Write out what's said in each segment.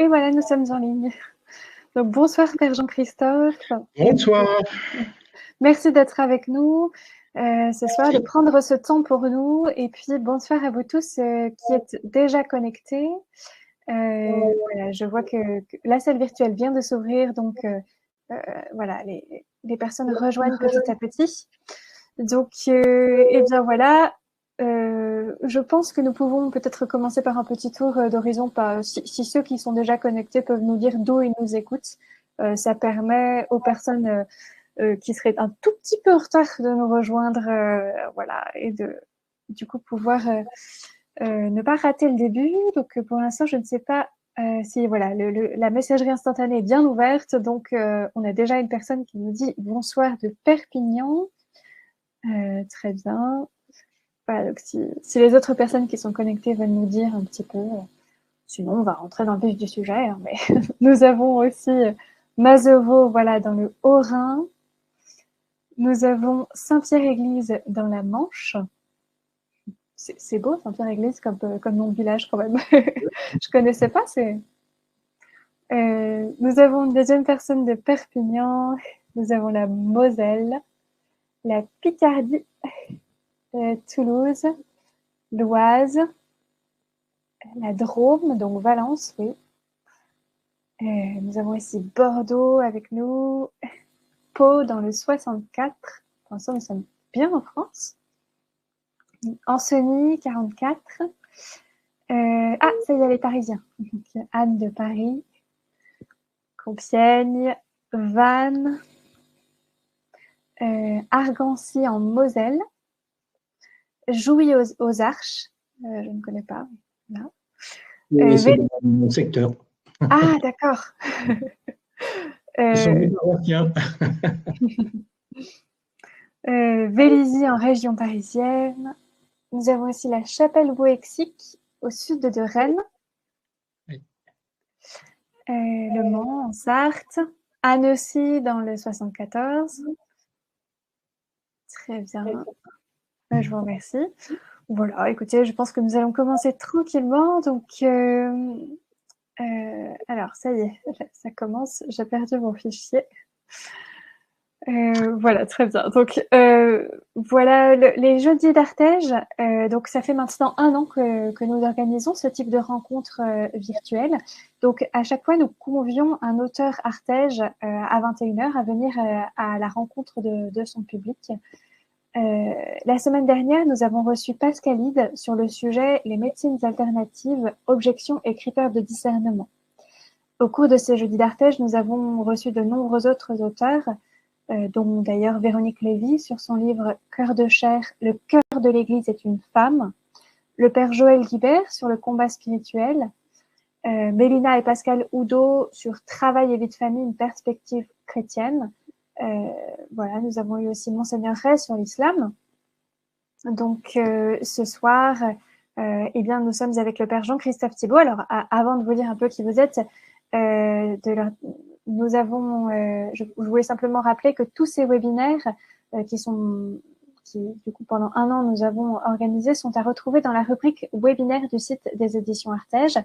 Et voilà, nous sommes en ligne. Donc, bonsoir, Père Jean-Christophe. Bonsoir. Merci d'être avec nous ce soir, de prendre ce temps pour nous. Et puis, bonsoir à vous tous qui êtes déjà connectés. Voilà, je vois que la salle virtuelle vient de s'ouvrir, donc voilà, les personnes rejoignent petit à petit. Donc, eh bien voilà, je pense que nous pouvons peut-être commencer par un petit tour d'horizon. Si ceux qui sont déjà connectés peuvent nous dire d'où ils nous écoutent, ça permet aux personnes qui seraient un tout petit peu en retard de nous rejoindre, voilà, et de du coup pouvoir ne pas rater le début. Donc pour l'instant, je ne sais pas si voilà, la messagerie instantanée est bien ouverte. Donc on a déjà une personne qui nous dit bonsoir de Perpignan. Très bien. Voilà, donc si les autres personnes qui sont connectées veulent nous dire un petit peu, sinon on va rentrer dans le vif du sujet. Hein, mais nous avons aussi Mazeveau, voilà, dans le Haut-Rhin. Nous avons Saint-Pierre-Église dans la Manche. C'est beau, Saint-Pierre-Église, comme nom de village quand même. Je connaissais pas. Nous avons une deuxième personne de Perpignan. Nous avons la Moselle, la Picardie, Toulouse, l'Oise, la Drôme, donc Valence, oui. Nous avons ici Bordeaux avec nous, Pau dans le 64. Pour l'instant, nous sommes bien en France. Ancenis, 44. Ça y est, les Parisiens. Donc, Anne de Paris, Compiègne, Vannes, Argancy en Moselle, Jouy aux Arches, je ne connais pas. Là. C'est dans mon secteur. Ah, d'accord. Ce sont des Paroissiens. Vélizy en région parisienne. Nous avons aussi la Chapelle-Wauexsic au sud de Rennes. Oui. Le Mans en Sarthe. Annecy dans le 74. Très bien. Je vous remercie. Voilà, écoutez, je pense que nous allons commencer tranquillement. Donc, alors, ça y est, ça commence. J'ai perdu mon fichier. Voilà, très bien. Donc, voilà, les jeudis d'Artege. Donc, ça fait maintenant 1 an que nous organisons ce type de rencontre virtuelle. Donc, à chaque fois, nous convions un auteur Artege à 21h à venir à la rencontre de son public. La semaine dernière, nous avons reçu Pascalide sur le sujet « Les médecines alternatives, objections et critères de discernement ». Au cours de ces jeudis d'Artege, nous avons reçu de nombreux autres auteurs, dont d'ailleurs Véronique Lévy sur son livre « Cœur de chair, le cœur de l'Église est une femme », le père Joël Guibert sur le combat spirituel, Mélina et Pascal Oudot sur « Travail et vie de famille, une perspective chrétienne », voilà, nous avons eu aussi Monseigneur Ray sur l'islam. Donc, ce soir, eh bien, nous sommes avec le Père Jean-Christophe Thibault. Alors, avant de vous dire un peu qui vous êtes, nous avons, je voulais simplement rappeler que tous ces webinaires qui, du coup, pendant 1 an, nous avons organisé, sont à retrouver dans la rubrique webinaire du site des éditions Artege.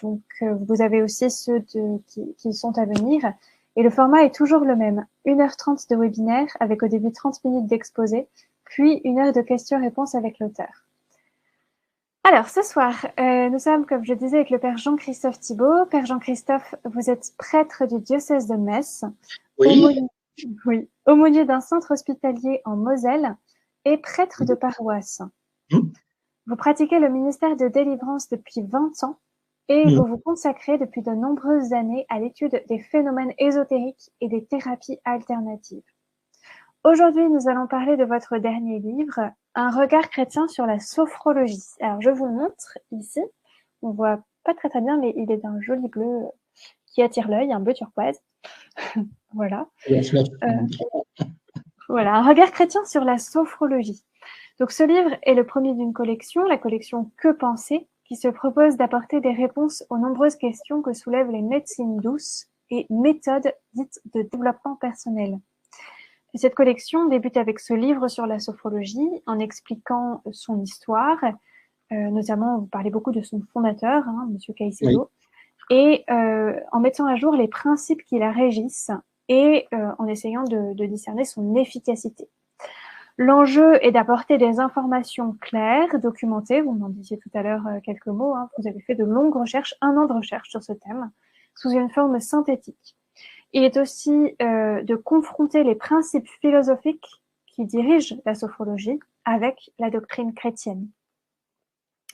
Donc, vous avez aussi ceux qui sont à venir. Et le format est toujours le même. 1h30 de webinaire avec au début 30 minutes d'exposé, puis 1 heure de questions-réponses avec l'auteur. Alors, ce soir, nous sommes, comme je disais, avec le Père Jean-Christophe Thibault. Père Jean-Christophe, vous êtes prêtre du diocèse de Metz, oui. Aumônier d'un centre hospitalier en Moselle et prêtre de paroisse. Vous pratiquez le ministère de délivrance depuis 20 ans et vous vous consacrez depuis de nombreuses années à l'étude des phénomènes ésotériques et des thérapies alternatives. Aujourd'hui, nous allons parler de votre dernier livre, Un regard chrétien sur la sophrologie. Alors, je vous le montre ici. On voit pas très très bien, mais il est d'un joli bleu qui attire l'œil, un bleu turquoise. Voilà. Voilà, Un regard chrétien sur la sophrologie. Donc, ce livre est le premier d'une collection, la collection Que penser, qui se propose d'apporter des réponses aux nombreuses questions que soulèvent les médecines douces et méthodes dites de développement personnel. Et cette collection débute avec ce livre sur la sophrologie, en expliquant son histoire, notamment, vous parlez beaucoup de son fondateur, Monsieur Caicedo, et en mettant à jour les principes qui la régissent et en essayant de discerner son efficacité. L'enjeu est d'apporter des informations claires, documentées. Vous m'en disiez tout à l'heure quelques mots. Vous avez fait de longues recherches, 1 an de recherche sur ce thème, sous une forme synthétique. Il est aussi de confronter les principes philosophiques qui dirigent la sophrologie avec la doctrine chrétienne.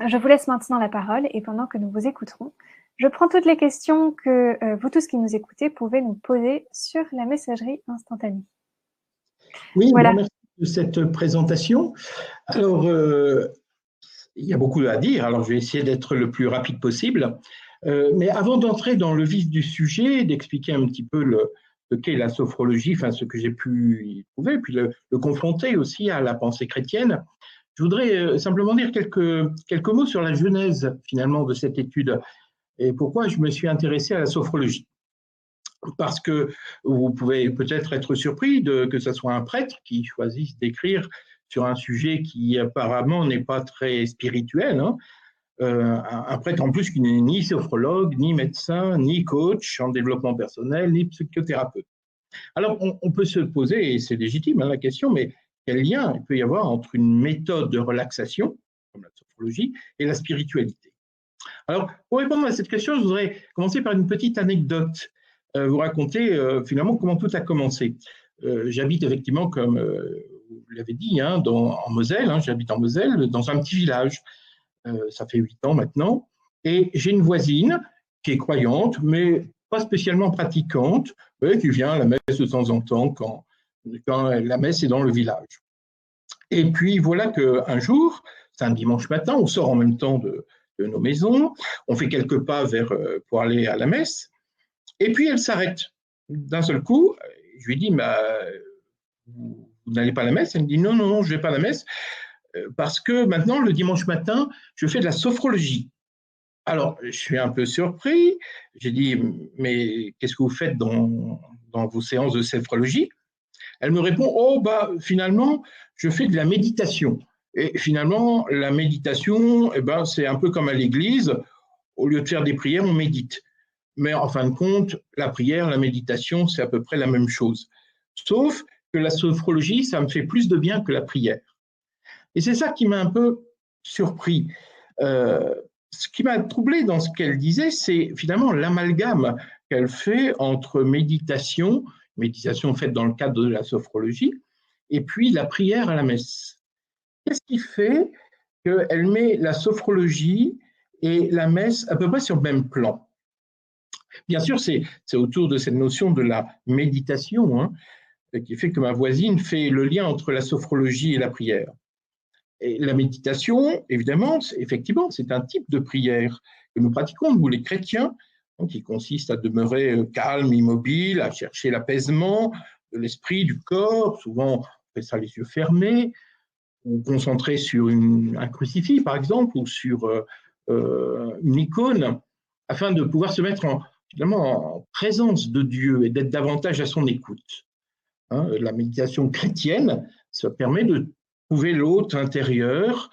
Je vous laisse maintenant la parole et pendant que nous vous écouterons, je prends toutes les questions que vous tous qui nous écoutez pouvez nous poser sur la messagerie instantanée. Oui, voilà. Merci de cette présentation. Alors, il y a beaucoup à dire, alors je vais essayer d'être le plus rapide possible. Mais avant d'entrer dans le vif du sujet, d'expliquer un petit peu ce qu'est la sophrologie, enfin ce que j'ai pu y trouver, puis le confronter aussi à la pensée chrétienne, je voudrais simplement dire quelques mots sur la genèse finalement de cette étude et pourquoi je me suis intéressé à la sophrologie. Parce que vous pouvez peut-être être surpris que ce soit un prêtre qui choisisse d'écrire sur un sujet qui apparemment n'est pas très spirituel, un prêtre en plus qui n'est ni sophrologue, ni médecin, ni coach en développement personnel, ni psychothérapeute. Alors on peut se poser, et c'est légitime la question, mais quel lien il peut y avoir entre une méthode de relaxation, comme la sophrologie, et la spiritualité? Alors pour répondre à cette question, je voudrais commencer par une petite anecdote, vous raconter finalement comment tout a commencé. J'habite effectivement, comme vous l'avez dit, en Moselle, j'habite en Moselle, dans un petit village. Ça fait 8 ans maintenant, et j'ai une voisine qui est croyante, mais pas spécialement pratiquante, qui vient à la messe de temps en temps quand la messe est dans le village. Et puis voilà qu'un jour, c'est un dimanche matin, on sort en même temps de nos maisons, on fait quelques pas pour aller à la messe, et puis elle s'arrête d'un seul coup. Je lui dis, vous n'allez pas à la messe? Elle me dit, non, je ne vais pas à la messe, parce que maintenant, le dimanche matin, je fais de la sophrologie. Alors, je suis un peu surpris. J'ai dit, mais qu'est-ce que vous faites dans vos séances de sophrologie? Elle me répond, finalement, je fais de la méditation. Et finalement, la méditation, c'est un peu comme à l'église. Au lieu de faire des prières, on médite. Mais en fin de compte, la prière, la méditation, c'est à peu près la même chose. Sauf que la sophrologie, ça me fait plus de bien que la prière. Et c'est ça qui m'a un peu surpris. Ce qui m'a troublé dans ce qu'elle disait, c'est finalement l'amalgame qu'elle fait entre méditation faite dans le cadre de la sophrologie, et puis la prière à la messe. Qu'est-ce qui fait qu'elle met la sophrologie et la messe à peu près sur le même plan? Bien sûr, c'est autour de cette notion de la méditation qui fait que ma voisine fait le lien entre la sophrologie et la prière. Et la méditation, évidemment, effectivement, c'est un type de prière que nous pratiquons, nous les chrétiens, qui consiste à demeurer calme, immobile, à chercher l'apaisement de l'esprit, du corps. Souvent, on fait ça les yeux fermés, ou concentré sur un crucifix, par exemple, ou sur une icône, afin de pouvoir se mettre en présence de Dieu et d'être davantage à son écoute. La méditation chrétienne, ça permet de trouver l'hôte intérieur,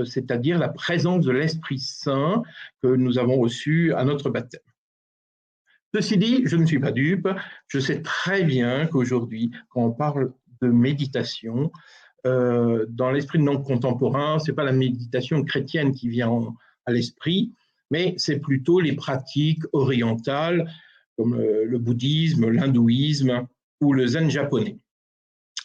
c'est-à-dire la présence de l'Esprit Saint que nous avons reçu à notre baptême. Ceci dit, je ne suis pas dupe, je sais très bien qu'aujourd'hui, quand on parle de méditation, dans l'esprit de non contemporain, ce n'est pas la méditation chrétienne qui vient à l'esprit, mais c'est plutôt les pratiques orientales comme le bouddhisme, l'hindouisme ou le zen japonais.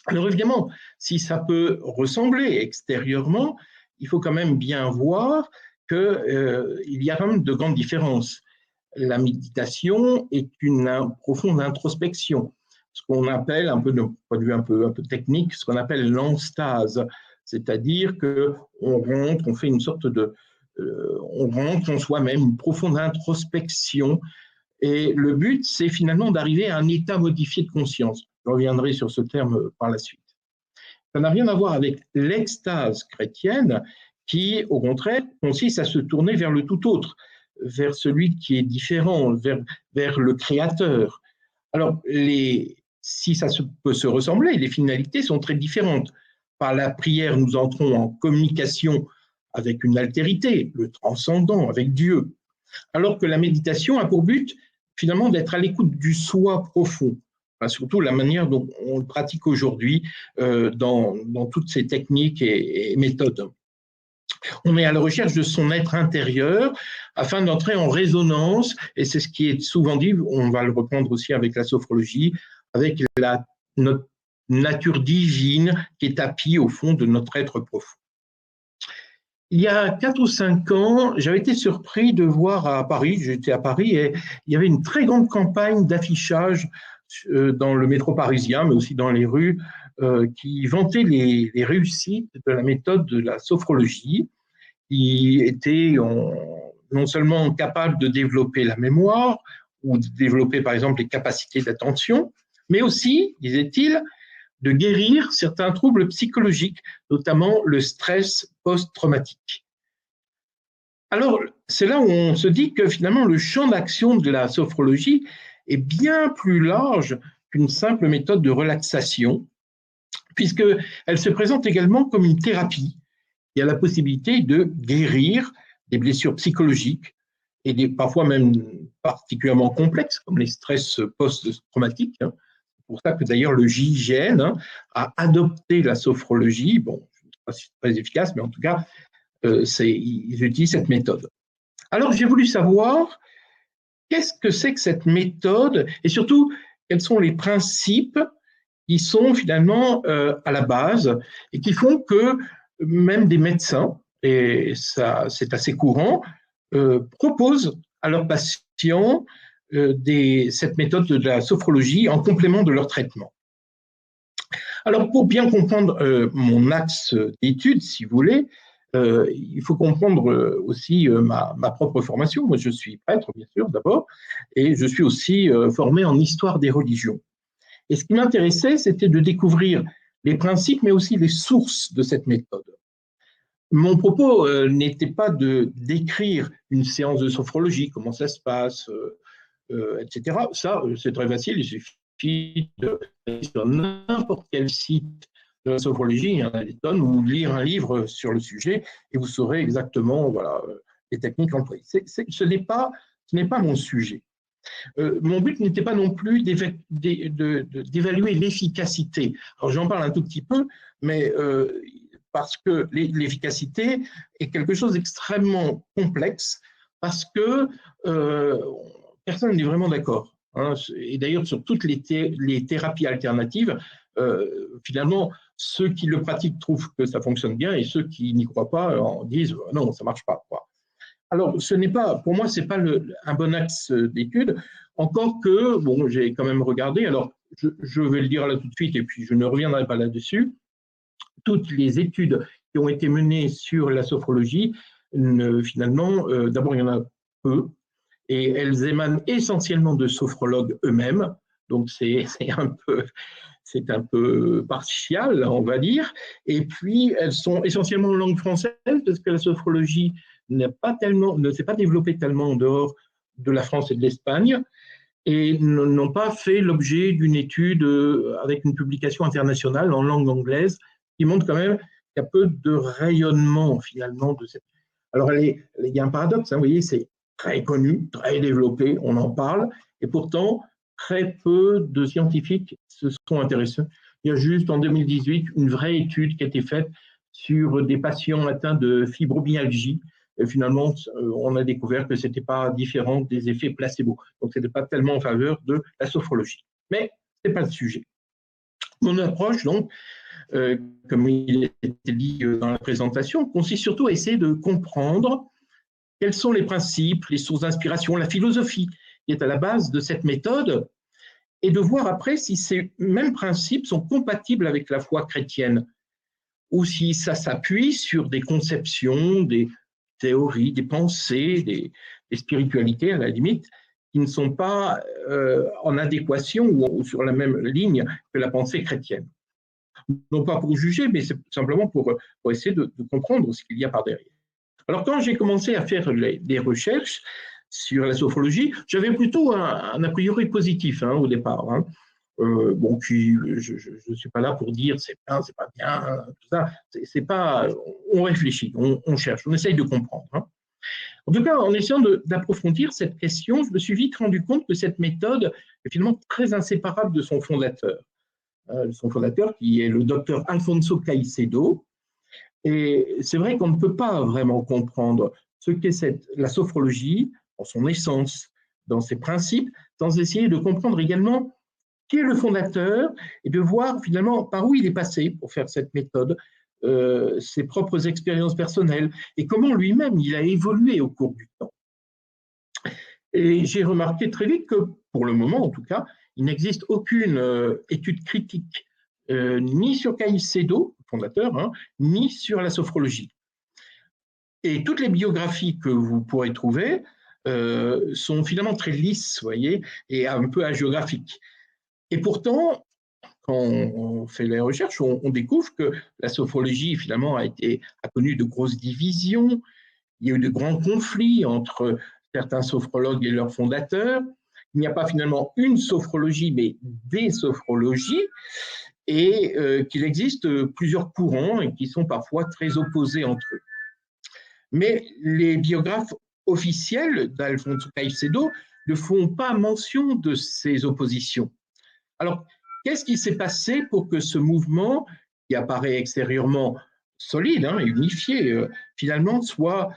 Alors évidemment, si ça peut ressembler extérieurement, il faut quand même bien voir qu'il y a quand même de grandes différences. La méditation est une profonde introspection, ce qu'on appelle, un peu de point de vue un peu technique, ce qu'on appelle l'enstase, c'est-à-dire qu'on rentre, on fait une sorte de... on rentre en soi-même, une profonde introspection, et le but, c'est finalement d'arriver à un état modifié de conscience. Je reviendrai sur ce terme par la suite. Ça n'a rien à voir avec l'extase chrétienne qui, au contraire, consiste à se tourner vers le tout autre, vers celui qui est différent, vers le créateur. Alors, si ça peut se ressembler, les finalités sont très différentes. Par la prière, nous entrons en communication avec une altérité, le transcendant, avec Dieu. Alors que la méditation a pour but, finalement, d'être à l'écoute du soi profond, enfin, surtout la manière dont on le pratique aujourd'hui dans toutes ces techniques et méthodes. On est à la recherche de son être intérieur afin d'entrer en résonance, et c'est ce qui est souvent dit, on va le reprendre aussi avec la sophrologie, avec notre nature divine qui est tapie au fond de notre être profond. Il y a 4 ou 5 ans, j'avais été surpris de voir à Paris, j'étais à Paris, et il y avait une très grande campagne d'affichage dans le métro parisien, mais aussi dans les rues, qui vantait les réussites de la méthode de la sophrologie, qui était non seulement capable de développer la mémoire, ou de développer par exemple les capacités d'attention, mais aussi, disait-il, de guérir certains troubles psychologiques, notamment le stress post-traumatique. Alors, c'est là où on se dit que finalement le champ d'action de la sophrologie est bien plus large qu'une simple méthode de relaxation, puisqu'elle se présente également comme une thérapie qui a la possibilité de guérir des blessures psychologiques et parfois même particulièrement complexes, comme les stress post-traumatiques. C'est pour ça que d'ailleurs le GIGN a adopté la sophrologie. Bon, je ne sais pas si c'est très efficace, mais en tout cas, ils utilisent cette méthode. Alors, j'ai voulu savoir qu'est-ce que c'est que cette méthode et surtout, quels sont les principes qui sont finalement à la base et qui font que même des médecins, et ça c'est assez courant, proposent à leurs patients cette méthode de la sophrologie en complément de leur traitement. Alors, pour bien comprendre mon axe d'étude, si vous voulez, il faut comprendre aussi ma propre formation. Moi, je suis prêtre, bien sûr, d'abord, et je suis aussi formé en histoire des religions. Et ce qui m'intéressait, c'était de découvrir les principes, mais aussi les sources de cette méthode. Mon propos n'était pas de décrire une séance de sophrologie, comment ça se passe, etc. Ça, c'est très facile, il suffit de sur n'importe quel site de la sophrologie, il y en a des tonnes, ou lire un livre sur le sujet et vous saurez exactement voilà, les techniques employées. Ce n'est pas mon sujet. Mon but n'était pas non plus d'évaluer l'efficacité. Alors j'en parle un tout petit peu, mais parce que l'efficacité est quelque chose d'extrêmement complexe, parce que personne n'est vraiment d'accord. Hein. Et d'ailleurs, sur toutes les thérapies alternatives, finalement, ceux qui le pratiquent trouvent que ça fonctionne bien et ceux qui n'y croient pas en disent non, ça ne marche pas. Quoi. Alors, pour moi, ce n'est pas un bon axe d'étude, encore que, bon, j'ai quand même regardé, alors je vais le dire là tout de suite et puis je ne reviendrai pas là-dessus, toutes les études qui ont été menées sur la sophrologie, finalement, d'abord, il y en a peu, et elles émanent essentiellement de sophrologues eux-mêmes, donc c'est un peu partial, on va dire, et puis elles sont essentiellement en langue française, parce que la sophrologie ne s'est pas développée tellement en dehors de la France et de l'Espagne, et n'ont pas fait l'objet d'une étude avec une publication internationale en langue anglaise, qui montre quand même qu'il y a peu de rayonnement finalement de cette. Alors il y a un paradoxe, hein, vous voyez, c'est très connu, très développé, on en parle, et pourtant très peu de scientifiques se sont intéressés. Il y a juste en 2018 une vraie étude qui a été faite sur des patients atteints de fibromyalgie. Et finalement, on a découvert que ce n'était pas différent des effets placebo. Donc, ce n'était pas tellement en faveur de la sophrologie. Mais ce n'est pas le sujet. Mon approche, donc, comme il était dit dans la présentation, consiste surtout à essayer de comprendre quels sont les principes, les sources d'inspiration, la philosophie qui est à la base de cette méthode, et de voir après si ces mêmes principes sont compatibles avec la foi chrétienne, ou si ça s'appuie sur des conceptions, des théories, des pensées, des spiritualités à la limite, qui ne sont pas en adéquation ou sur la même ligne que la pensée chrétienne. Non pas pour juger, mais c'est simplement pour essayer de comprendre ce qu'il y a par derrière. Alors quand j'ai commencé à faire des recherches sur la sophrologie, j'avais plutôt un a priori positif au départ. bon, qui, je ne suis pas là pour dire c'est bien, c'est pas bien, tout ça. C'est pas, on réfléchit, on cherche, on essaye de comprendre. Hein. En tout cas, en essayant d'approfondir cette question, je me suis vite rendu compte que cette méthode est finalement très inséparable de son fondateur. Son fondateur qui est le docteur Alfonso Caicedo. Et c'est vrai qu'on ne peut pas vraiment comprendre ce qu'est la sophrologie, dans son essence, dans ses principes, sans essayer de comprendre également qui est le fondateur et de voir finalement par où il est passé pour faire cette méthode, ses propres expériences personnelles et comment lui-même il a évolué au cours du temps. Et j'ai remarqué très vite que, pour le moment en tout cas, il n'existe aucune étude critique ni sur Caicedo, fondateur, hein, ni sur la sophrologie. Et toutes les biographies que vous pourrez trouver sont finalement très lisses, vous voyez, et un peu hagiographiques. Et pourtant, quand on fait les recherches, on découvre que la sophrologie, finalement, a connu de grosses divisions. Il y a eu de grands conflits entre certains sophrologues et leurs fondateurs. Il n'y a pas finalement une sophrologie, mais des sophrologies, et qu'il existe plusieurs courants et qui sont parfois très opposés entre eux. Mais les biographes officiels d'Alfonso Caicedo ne font pas mention de ces oppositions. Alors, qu'est-ce qui s'est passé pour que ce mouvement, qui apparaît extérieurement solide et unifié, finalement soit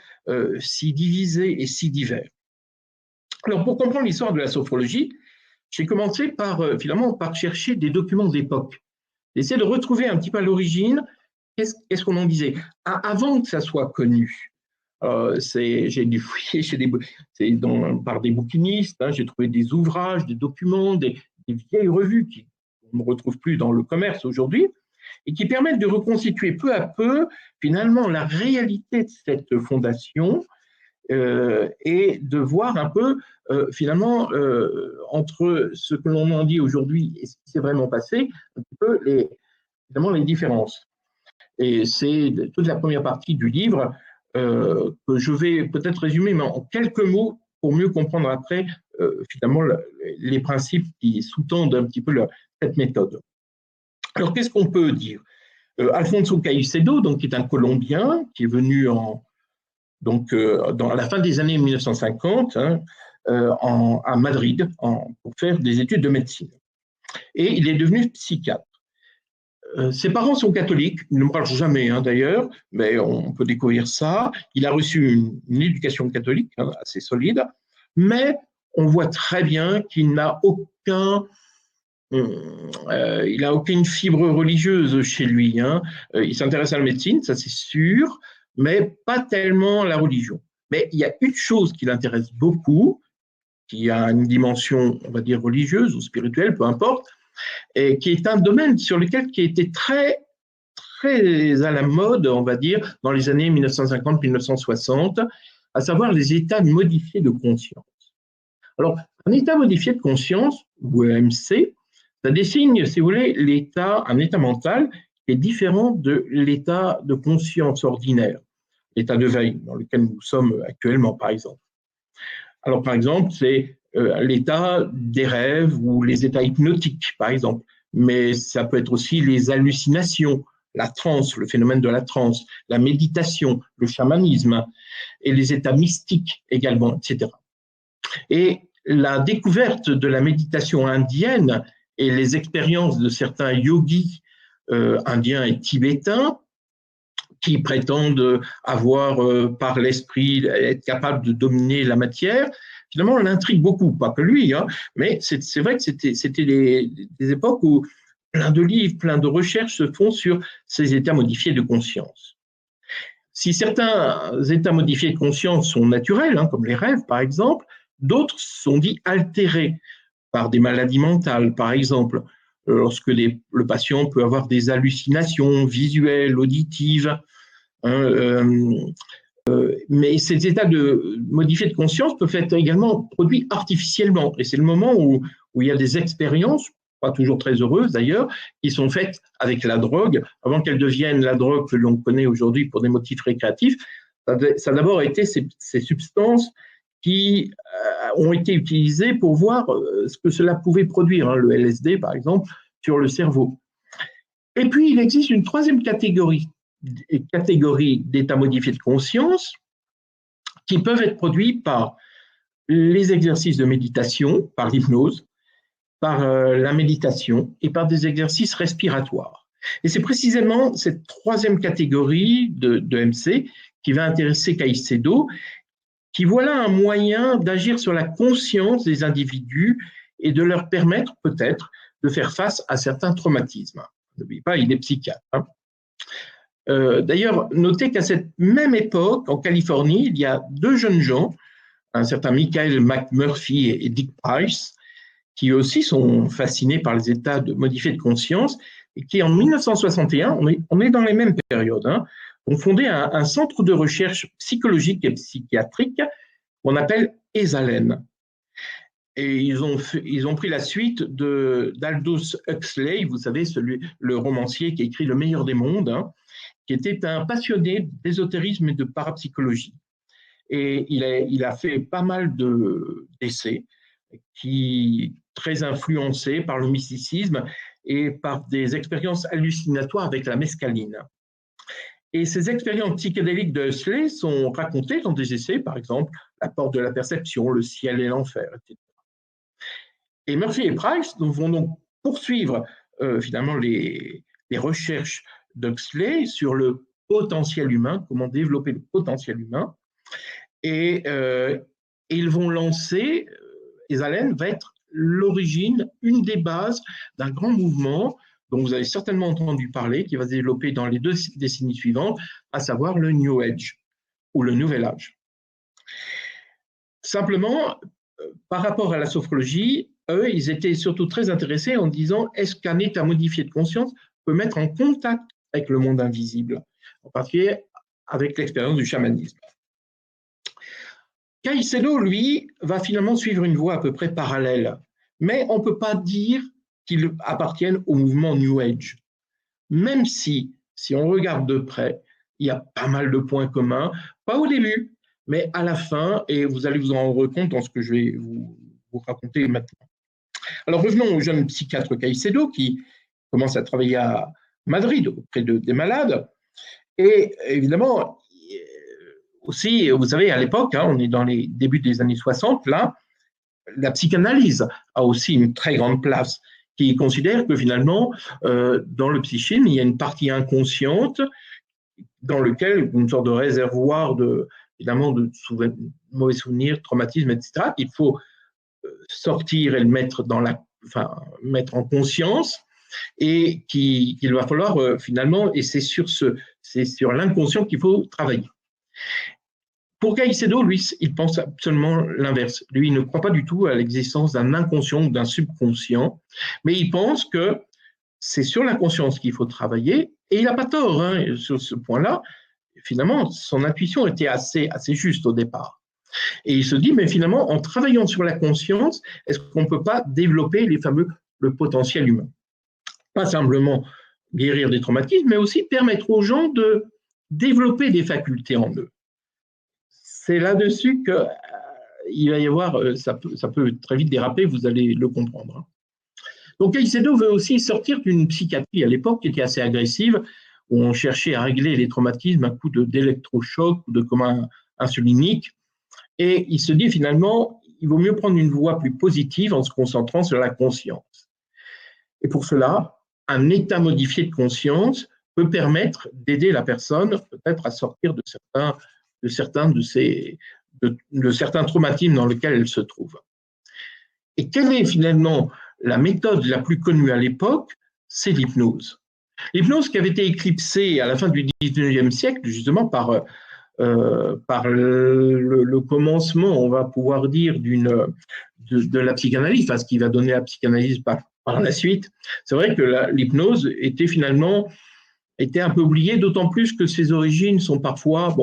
si divisé et si divers? Alors, pour comprendre l'histoire de la sophrologie, j'ai commencé finalement par chercher des documents d'époque, essayer de retrouver un petit peu à l'origine qu'est-ce qu'on en disait avant que ça soit connu. J'ai dû fouiller par des bouquinistes, hein, j'ai trouvé des ouvrages, des documents, des vieilles revues qu'on ne retrouve plus dans le commerce aujourd'hui, et qui permettent de reconstituer peu à peu, finalement, la réalité de cette fondation et de voir un peu, finalement, entre ce que l'on en dit aujourd'hui et ce qui s'est vraiment passé, un petit peu finalement, les différences. Et c'est toute la première partie du livre que je vais peut-être résumer, mais en quelques mots, pour mieux comprendre après, finalement, les principes qui sous-tendent un petit peu cette méthode. Alors, qu'est-ce qu'on peut dire? Alfonso Caicedo, donc, qui est un Colombien, qui est venu à la fin des années 1950 à Madrid pour faire des études de médecine. Et il est devenu psychiatre. Ses parents sont catholiques, il ne me parle jamais d'ailleurs, mais on peut découvrir ça. Il a reçu une éducation catholique assez solide, mais on voit très bien qu'il n'a aucune fibre religieuse chez lui. Il s'intéresse à la médecine, ça c'est sûr, mais pas tellement à la religion. Mais il y a une chose qui l'intéresse beaucoup, qui a une dimension, on va dire, religieuse ou spirituelle, peu importe, et qui est un domaine sur lequel qui a été très, très à la mode, on va dire, dans les années 1950-1960, à savoir les états modifiés de conscience. Alors, un état modifié de conscience, ou EMC, ça désigne, si vous voulez, un état mental qui est différent de l'état de conscience ordinaire, l'état de veille dans lequel nous sommes actuellement, par exemple. Alors, par exemple, c'est l'état des rêves ou les états hypnotiques, par exemple. Mais ça peut être aussi les hallucinations, la transe, le phénomène de la transe, la méditation, le chamanisme, et les états mystiques également, etc. Et la découverte de la méditation indienne et les expériences de certains yogis indiens et tibétains qui prétendent avoir, par l'esprit, être capables de dominer la matière, finalement, on l'intrigue beaucoup, pas que lui, mais c'est vrai que c'était des époques où plein de livres, plein de recherches se font sur ces états modifiés de conscience. Si certains états modifiés de conscience sont naturels, comme les rêves par exemple, d'autres sont dits altérés par des maladies mentales, par exemple, lorsque le patient peut avoir des hallucinations visuelles, auditives, mais ces états modifiés de conscience peuvent être également produits artificiellement. Et c'est le moment où il y a des expériences, pas toujours très heureuses d'ailleurs, qui sont faites avec la drogue, avant qu'elle devienne la drogue que l'on connaît aujourd'hui pour des motifs récréatifs. Ça a d'abord été ces substances qui ont été utilisés pour voir ce que cela pouvait produire, hein, le LSD par exemple, sur le cerveau. Et puis, il existe une troisième catégorie d'états modifiés de conscience qui peuvent être produits par les exercices de méditation, par l'hypnose, par la méditation et par des exercices respiratoires. Et c'est précisément cette troisième catégorie de MC qui va intéresser Caicedo, qui voit là un moyen d'agir sur la conscience des individus et de leur permettre peut-être de faire face à certains traumatismes. N'oubliez pas, il est psychiatre. Hein. D'ailleurs, notez qu'à cette même époque, en Californie, il y a deux jeunes gens, un certain Michael McMurphy et Dick Price, qui aussi sont fascinés par les états modifiés de conscience et qui, en 1961, on est dans les mêmes périodes, hein, ont fondé un centre de recherche psychologique et psychiatrique qu'on appelle ESALEN. Et ils ont pris la suite d'Aldous Huxley, vous savez, le romancier qui a écrit Le meilleur des mondes, hein, qui était un passionné d'ésotérisme et de parapsychologie. Et il a fait pas mal d'essais très influencés par le mysticisme et par des expériences hallucinatoires avec la mescaline. Et ces expériences psychédéliques de Huxley sont racontées dans des essais, par exemple, La porte de la perception, Le ciel et l'enfer, etc. Et Murphy et Price vont donc poursuivre finalement les recherches d'Huxley sur le potentiel humain, comment développer le potentiel humain. Et ils vont lancer, ESALEN va être l'origine, une des bases d'un grand mouvement dont vous avez certainement entendu parler, qui va se développer dans les 2 décennies suivantes, à savoir le New Age, ou le Nouvel Âge. Simplement, par rapport à la sophrologie, eux, ils étaient surtout très intéressés en disant, est-ce qu'un état modifié de conscience peut mettre en contact avec le monde invisible, en particulier avec l'expérience du chamanisme. Caicedo, lui, va finalement suivre une voie à peu près parallèle, mais on ne peut pas dire qu'il appartienne au mouvement New Age, même si on regarde de près, il y a pas mal de points communs, pas au début, mais à la fin, et vous allez vous en rendre compte dans ce que je vais vous raconter maintenant. Alors revenons au jeune psychiatre Caicedo qui commence à travailler à Madrid auprès des malades, et évidemment, aussi, vous savez, à l'époque, hein, on est dans les débuts des années 60, là, la psychanalyse a aussi une très grande place, qui considère que finalement, dans le psychisme, il y a une partie inconsciente dans lequel une sorte de réservoir évidemment, de mauvais souvenirs, traumatismes, etc., qu'il faut sortir et le mettre mettre en conscience, et qu'il va falloir finalement, et c'est sur l'inconscient qu'il faut travailler. Pour Caicedo, lui, il pense absolument l'inverse. Lui, il ne croit pas du tout à l'existence d'un inconscient ou d'un subconscient, mais il pense que c'est sur l'inconscience qu'il faut travailler, et il n'a pas tort hein, sur ce point-là. Finalement, son intuition était assez juste au départ. Et il se dit, mais finalement, en travaillant sur la conscience, est-ce qu'on ne peut pas développer le potentiel humain? Pas simplement guérir des traumatismes, mais aussi permettre aux gens de développer des facultés en eux. C'est là-dessus qu'il va y avoir, ça peut très vite déraper, vous allez le comprendre. Donc Caicedo veut aussi sortir d'une psychiatrie à l'époque qui était assez agressive, où on cherchait à régler les traumatismes à coup d'électrochoc ou de coma insulinique. Et il se dit finalement, il vaut mieux prendre une voie plus positive en se concentrant sur la conscience. Et pour cela, un état modifié de conscience peut permettre d'aider la personne peut-être à sortir de certains traumatismes dans lesquels elle se trouve. Et quelle est finalement la méthode la plus connue à l'époque? C'est l'hypnose. L'hypnose qui avait été éclipsée à la fin du XIXe siècle, justement par le commencement, on va pouvoir dire, de la psychanalyse, enfin, ce qui va donner la psychanalyse par la suite. C'est vrai que l'hypnose était un peu oubliée, d'autant plus que ses origines sont parfois,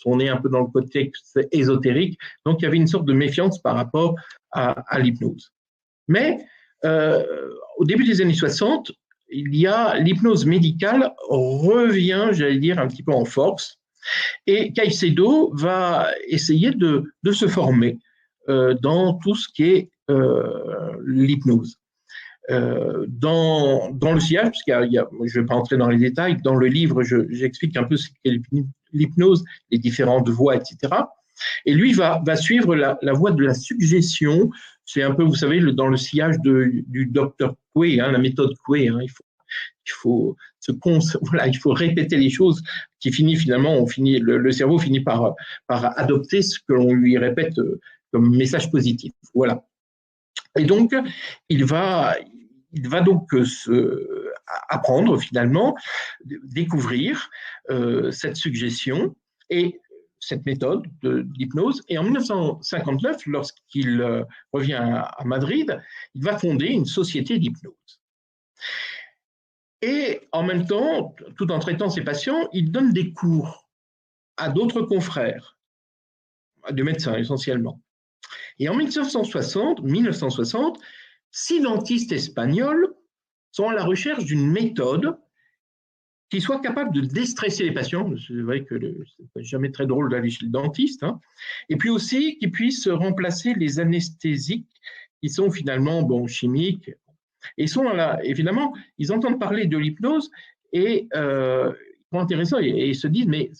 on est un peu dans le côté ésotérique, donc il y avait une sorte de méfiance par rapport à l'hypnose. Mais au début des années 60, l'hypnose médicale revient, j'allais dire, un petit peu en force, Et Caicedo va essayer de se former dans tout ce qui est l'hypnose. Dans le sillage, parce je ne vais pas entrer dans les détails, dans le livre, j'explique un peu ce qu'est l'hypnose, les différentes voies, etc. Et lui va suivre la voie de la suggestion. C'est un peu, vous savez, dans le sillage du docteur Coué, la méthode Coué. Il faut répéter les choses qui finit finalement, le cerveau finit par adopter ce que l'on lui répète comme message positif. Voilà. Et donc, il va donc apprendre finalement, découvrir cette suggestion et cette méthode d'hypnose. Et en 1959, lorsqu'il revient à Madrid, il va fonder une société d'hypnose. Et en même temps, tout en traitant ses patients, il donne des cours à d'autres confrères, à des médecins essentiellement. Et en 1960, 6 dentistes espagnols sont à la recherche d'une méthode qui soit capable de déstresser les patients. C'est vrai que c'est jamais très drôle d'aller chez le dentiste. Et puis aussi qui puisse remplacer les anesthésiques qui sont finalement chimiques. Et évidemment, ils entendent parler de l'hypnose et ils sont intéressants et se disent mais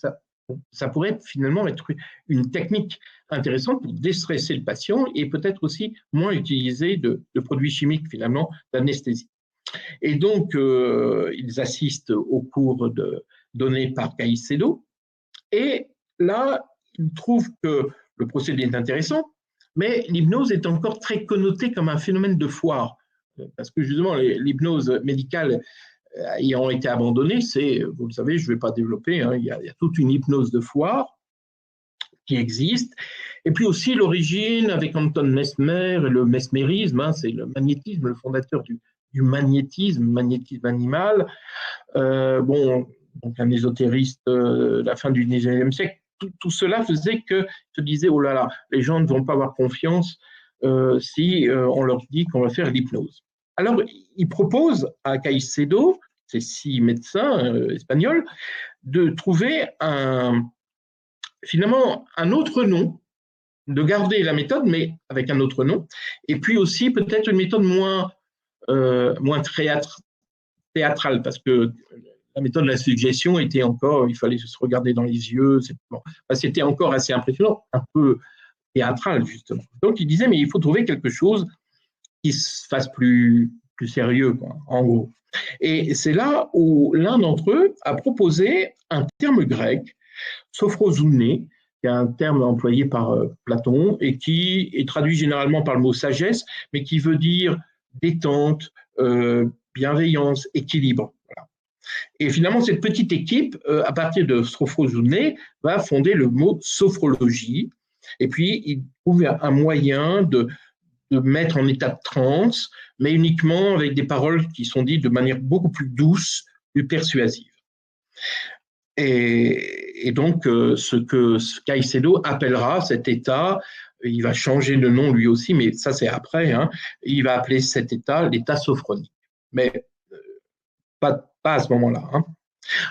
ça pourrait finalement être une technique intéressante pour déstresser le patient et peut-être aussi moins utiliser de produits chimiques finalement d'anesthésie. Et donc, ils assistent aux cours donnés par Caicedo et là, ils trouvent que le procédé est intéressant, mais l'hypnose est encore très connotée comme un phénomène de foire parce que justement, l'hypnose médicale ayant été abandonnée, vous le savez, je ne vais pas développer, il y a toute une hypnose de foire qui existe. Et puis aussi l'origine avec Anton Mesmer et le mesmérisme, c'est le magnétisme, le fondateur du magnétisme animal. Donc un ésotériste de la fin du 19e siècle. Tout cela faisait que se disait, oh là là, les gens ne vont pas avoir confiance si on leur dit qu'on va faire l'hypnose. Alors, il propose à Caicedo, ces 6 médecins espagnols, de trouver finalement un autre nom, de garder la méthode, mais avec un autre nom, et puis aussi peut-être une méthode moins théâtrale, parce que la méthode de la suggestion était encore, il fallait se regarder dans les yeux, c'était encore assez impressionnant, un peu théâtral justement. Donc il disait, mais il faut trouver quelque chose qui se fasse plus sérieux, en gros. Et c'est là où l'un d'entre eux a proposé un terme grec, sophrosouné, qui est un terme employé par Platon et qui est traduit généralement par le mot sagesse, mais qui veut dire détente, bienveillance, équilibre. Voilà. Et finalement, cette petite équipe, à partir de sophrosouné, va fonder le mot sophrologie. Et puis, il trouve un moyen de mettre en état de transe, mais uniquement avec des paroles qui sont dites de manière beaucoup plus douce, plus persuasive. Et donc, ce que Caicedo appellera cet état, il va changer de nom lui aussi, mais ça c'est après, il va appeler cet état l'état sophronique. Mais pas à ce moment-là.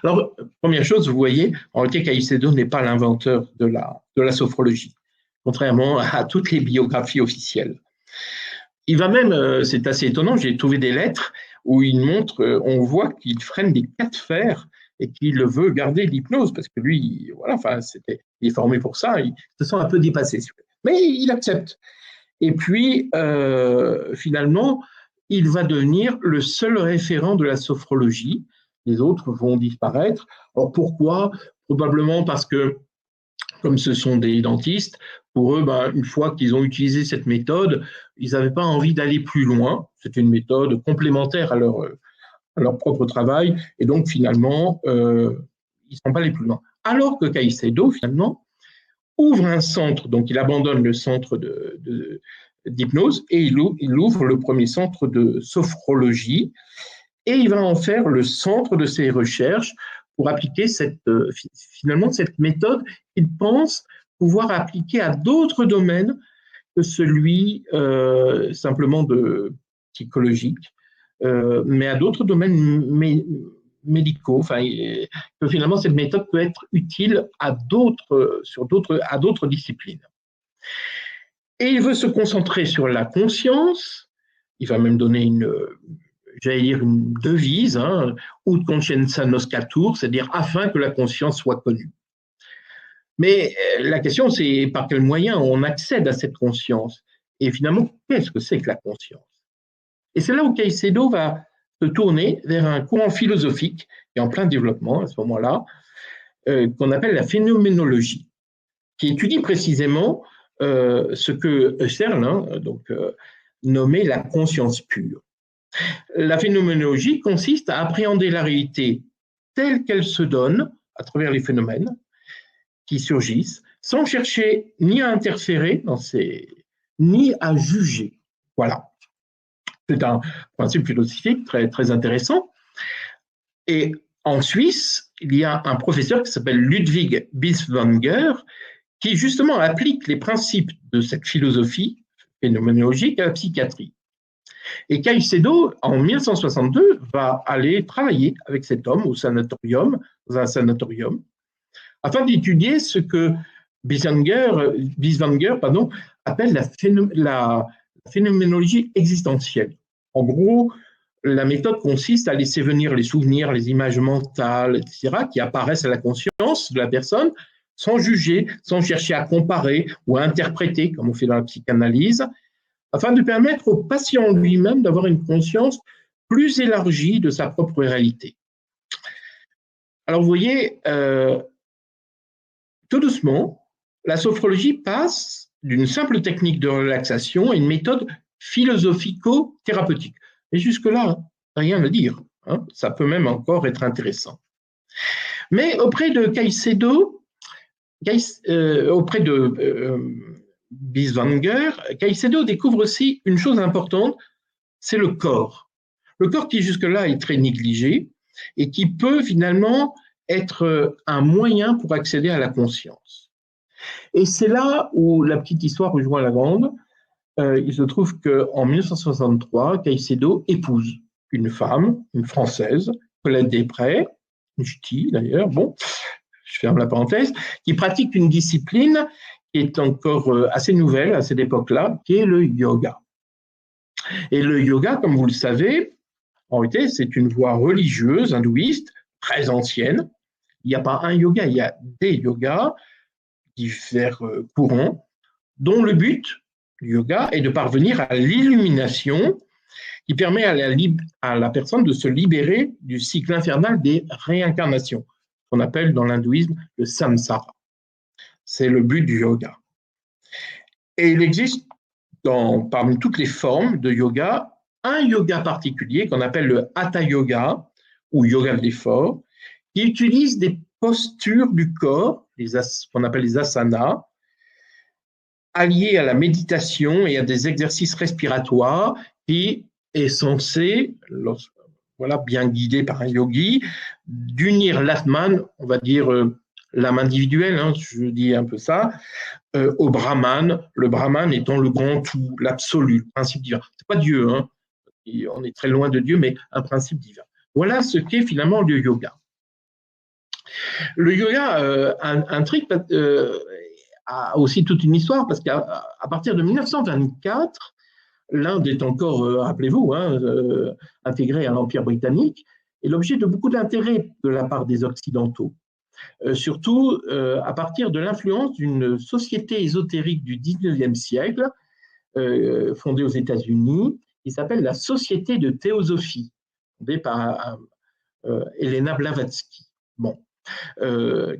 Alors, première chose, vous voyez, en réalité, Caicedo n'est pas l'inventeur de la sophrologie, contrairement à toutes les biographies officielles. Il va même, c'est assez étonnant, j'ai trouvé des lettres où il montre, on voit qu'il freine des cas de fer et qu'il veut garder l'hypnose parce que lui, voilà, il est formé pour ça, il se sent un peu dépassé. Mais il accepte. Et puis, finalement, il va devenir le seul référent de la sophrologie. Les autres vont disparaître. Alors pourquoi ? Probablement parce que, comme ce sont des dentistes, pour eux, une fois qu'ils ont utilisé cette méthode, ils n'avaient pas envie d'aller plus loin. C'est une méthode complémentaire à leur propre travail. Et donc, finalement, ils ne sont pas allés plus loin. Alors que Caicedo, finalement, ouvre un centre. Donc, il abandonne le centre d'hypnose et il ouvre le premier centre de sophrologie. Et il va en faire le centre de ses recherches pour appliquer finalement cette méthode qu'il pense pouvoir appliquer à d'autres domaines que celui simplement de psychologique, mais à d'autres domaines médicaux, enfin, que finalement cette méthode peut être utile à d'autres disciplines. Et il veut se concentrer sur la conscience. Il va même donner une devise, hein, ut conscientia noscatur, c'est-à-dire afin que la conscience soit connue. Mais la question, c'est par quels moyens on accède à cette conscience. Et finalement, qu'est-ce que c'est que la conscience? Et c'est là où Caicedo va se tourner vers un courant philosophique qui est en plein développement à ce moment-là, qu'on appelle la phénoménologie, qui étudie précisément ce que Husserl nommait la conscience pure. La phénoménologie consiste à appréhender la réalité telle qu'elle se donne à travers les phénomènes qui surgissent, sans chercher ni à interférer ni à juger. Voilà. C'est un principe philosophique très, très intéressant. Et en Suisse, il y a un professeur qui s'appelle Ludwig Binswanger qui justement applique les principes de cette philosophie phénoménologique à la psychiatrie. Et Caicedo, en 1962, va aller travailler avec cet homme dans un sanatorium, afin d'étudier ce que Binswanger appelle la phénoménologie existentielle. En gros, la méthode consiste à laisser venir les souvenirs, les images mentales, etc., qui apparaissent à la conscience de la personne, sans juger, sans chercher à comparer ou à interpréter, comme on fait dans la psychanalyse, afin de permettre au patient lui-même d'avoir une conscience plus élargie de sa propre réalité. Alors vous voyez, tout doucement, la sophrologie passe d'une simple technique de relaxation à une méthode philosophico-thérapeutique. Et jusque-là, rien à dire. Hein, ça peut même encore être intéressant. Mais auprès de Caicedo, auprès de Binswanger, Caicedo découvre aussi une chose importante, c'est le corps. Le corps qui jusque-là est très négligé et qui peut finalement être un moyen pour accéder à la conscience. Et c'est là où la petite histoire rejoint la grande. Il se trouve qu'en 1963, Caicedo épouse une femme, une Française, Colette Desprez, une ch'ti d'ailleurs, bon, je ferme la parenthèse, qui pratique une discipline qui est encore assez nouvelle à cette époque-là, qui est le yoga. Et le yoga, comme vous le savez, en réalité, c'est une voie religieuse, hindouiste, très ancienne. Il n'y a pas un yoga, il y a des yogas, divers courants, dont le but du yoga est de parvenir à l'illumination qui permet à la personne de se libérer du cycle infernal des réincarnations, qu'on appelle dans l'hindouisme le samsara. C'est le but du yoga. Et il existe parmi toutes les formes de yoga, un yoga particulier qu'on appelle le hatha yoga ou yoga de l'effort, qui utilise des postures du corps, qu'on appelle les asanas, alliées à la méditation et à des exercices respiratoires qui est censé, bien guidé par un yogi, d'unir l'Atman, on va dire l'âme individuelle, hein, je dis un peu ça, au Brahman, le Brahman étant le grand tout, l'absolu, le principe divin. C'est pas Dieu, hein, on est très loin de Dieu, mais un principe divin. Voilà ce qu'est finalement le yoga. Le yoga intrigue a aussi toute une histoire, parce qu'à partir de 1924, l'Inde est encore, rappelez-vous, intégrée à l'Empire britannique, est l'objet de beaucoup d'intérêt de la part des Occidentaux. Surtout à partir de l'influence d'une société ésotérique du 19e siècle, fondée aux États-Unis, qui s'appelle la Société de Théosophie, fondée par Helena Blavatsky,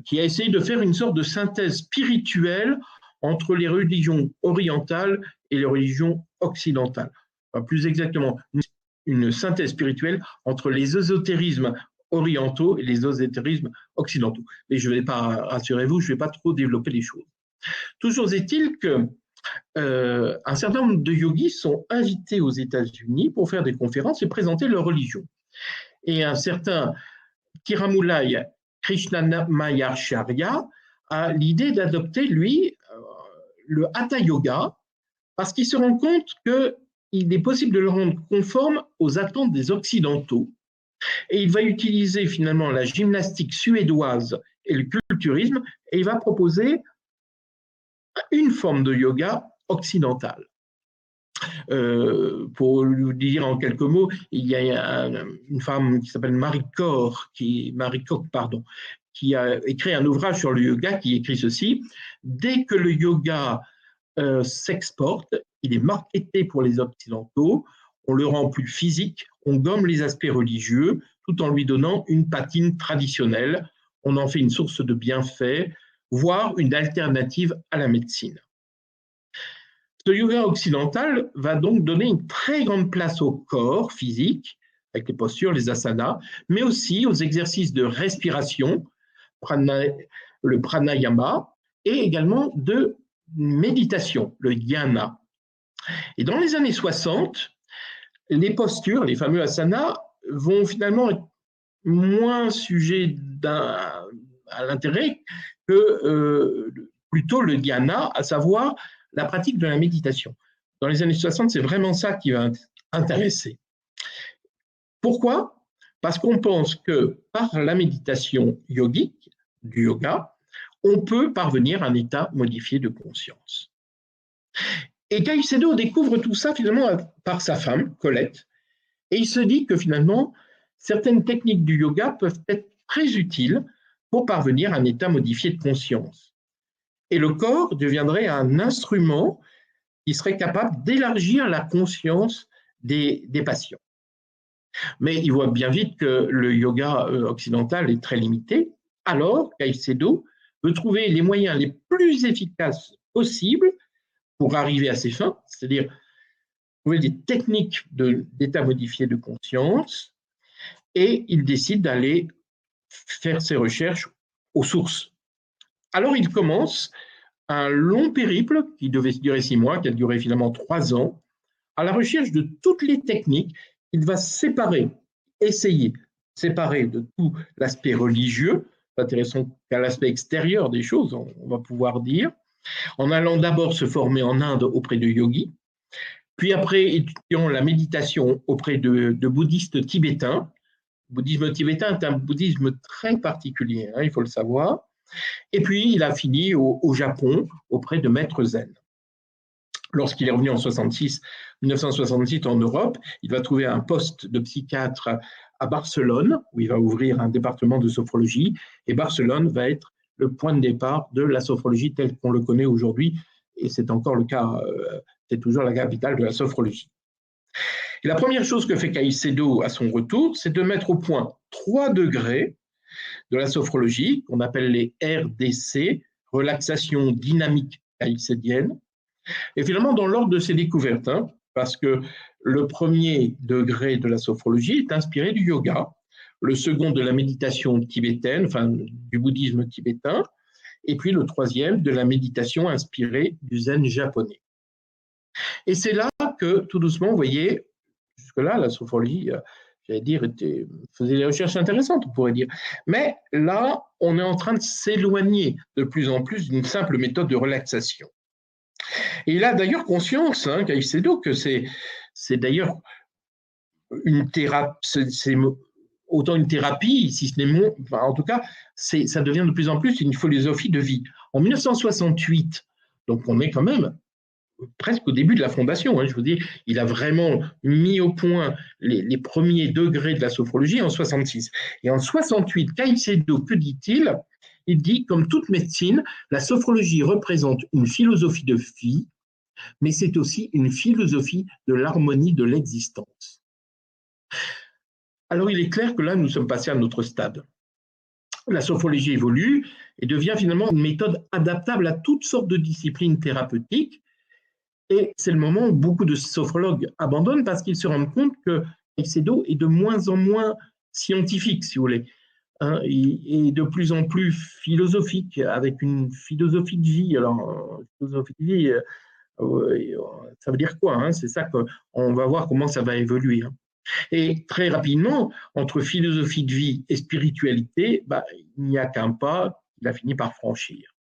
qui a essayé de faire une sorte de synthèse spirituelle entre les religions orientales et les religions occidentales. Enfin, plus exactement, une synthèse spirituelle entre les ésotérismes orientaux et les ésotérismes occidentaux. Mais je ne vais pas, rassurez-vous, je ne vais pas trop développer les choses. Toujours est-il que un certain nombre de yogis sont invités aux États-Unis pour faire des conférences et présenter leur religion. Et un certain Tirumalai Krishnamacharya a l'idée d'adopter, lui, le Hatha Yoga, parce qu'il se rend compte qu'il est possible de le rendre conforme aux attentes des Occidentaux. Et il va utiliser finalement la gymnastique suédoise et le culturisme, et il va proposer une forme de yoga occidentale. Pour vous dire en quelques mots, il y a une femme qui s'appelle Marie Koch, qui a écrit un ouvrage sur le yoga qui écrit ceci: dès que le yoga s'exporte, il est marketé pour les Occidentaux, on le rend plus physique, on gomme les aspects religieux, tout en lui donnant une patine traditionnelle, on en fait une source de bienfaits, voire une alternative à la médecine. Ce yoga occidental va donc donner une très grande place au corps physique, avec les postures, les asanas, mais aussi aux exercices de respiration, le pranayama, et également de méditation, le dhyana. Et dans les années 60, les postures, les fameux asanas, vont finalement être moins sujets à l'intérêt que plutôt le dhyana, à savoir la pratique de la méditation. Dans les années 60, c'est vraiment ça qui va intéresser. Pourquoi ? Parce qu'on pense que par la méditation yogique, du yoga, on peut parvenir à un état modifié de conscience. Et Caicedo découvre tout ça finalement par sa femme, Colette, et il se dit que finalement, certaines techniques du yoga peuvent être très utiles pour parvenir à un état modifié de conscience. Et le corps deviendrait un instrument qui serait capable d'élargir la conscience des patients. Mais il voit bien vite que le yoga occidental est très limité. Alors, Caicedo veut trouver les moyens les plus efficaces possibles pour arriver à ses fins, c'est-à-dire trouver des techniques d'état modifié de conscience, et il décide d'aller faire ses recherches aux sources. Alors il commence un long périple qui devait durer 6 mois, qui a duré finalement 3 ans, à la recherche de toutes les techniques. Il va essayer séparer de tout l'aspect religieux, intéressant qu'à l'aspect extérieur des choses, on va pouvoir dire, en allant d'abord se former en Inde auprès de yogis, puis après étudiant la méditation auprès de bouddhistes tibétains. Le bouddhisme tibétain est un bouddhisme très particulier, il faut le savoir. Et puis, il a fini au Japon auprès de maîtres zen. Lorsqu'il est revenu en 1966 en Europe, il va trouver un poste de psychiatre à Barcelone, où il va ouvrir un département de sophrologie. Et Barcelone va être le point de départ de la sophrologie telle qu'on le connaît aujourd'hui. Et c'est encore le cas, c'est toujours la capitale de la sophrologie. Et la première chose que fait Caicedo à son retour, c'est de mettre au point 3 degrés de la sophrologie, qu'on appelle les RDC, relaxation dynamique caïcédienne. Et finalement, dans l'ordre de ses découvertes, parce que le premier degré de la sophrologie est inspiré du yoga, le second de la méditation tibétaine, enfin du bouddhisme tibétain, et puis le troisième de la méditation inspirée du zen japonais. Et c'est là que, tout doucement, vous voyez, jusque-là, la sophrologie, j'allais dire, faisait des recherches intéressantes, on pourrait dire. Mais là, on est en train de s'éloigner de plus en plus d'une simple méthode de relaxation. Et il a d'ailleurs conscience, Caicedo, que c'est d'ailleurs une thérapie, c'est autant une thérapie, si ce n'est en tout cas, ça devient de plus en plus une philosophie de vie. En 1968, donc on est quand même presque au début de la fondation, je vous dis, il a vraiment mis au point les premiers degrés de la sophrologie en 66. Et en 68, Caicedo, que dit-il ? Il dit, comme toute médecine, la sophrologie représente une philosophie de vie, mais c'est aussi une philosophie de l'harmonie de l'existence. Alors il est clair que là, nous sommes passés à notre stade. La sophrologie évolue et devient finalement une méthode adaptable à toutes sortes de disciplines thérapeutiques. Et c'est le moment où beaucoup de sophrologues abandonnent parce qu'ils se rendent compte que Caicedo est de moins en moins scientifique, si vous voulez. Il est de plus en plus philosophique, avec une philosophie de vie. Alors, philosophie de vie, ça veut dire quoi ? C'est ça qu'on va voir comment ça va évoluer. Et très rapidement, entre philosophie de vie et spiritualité, il n'y a qu'un pas qu'il a fini par franchir.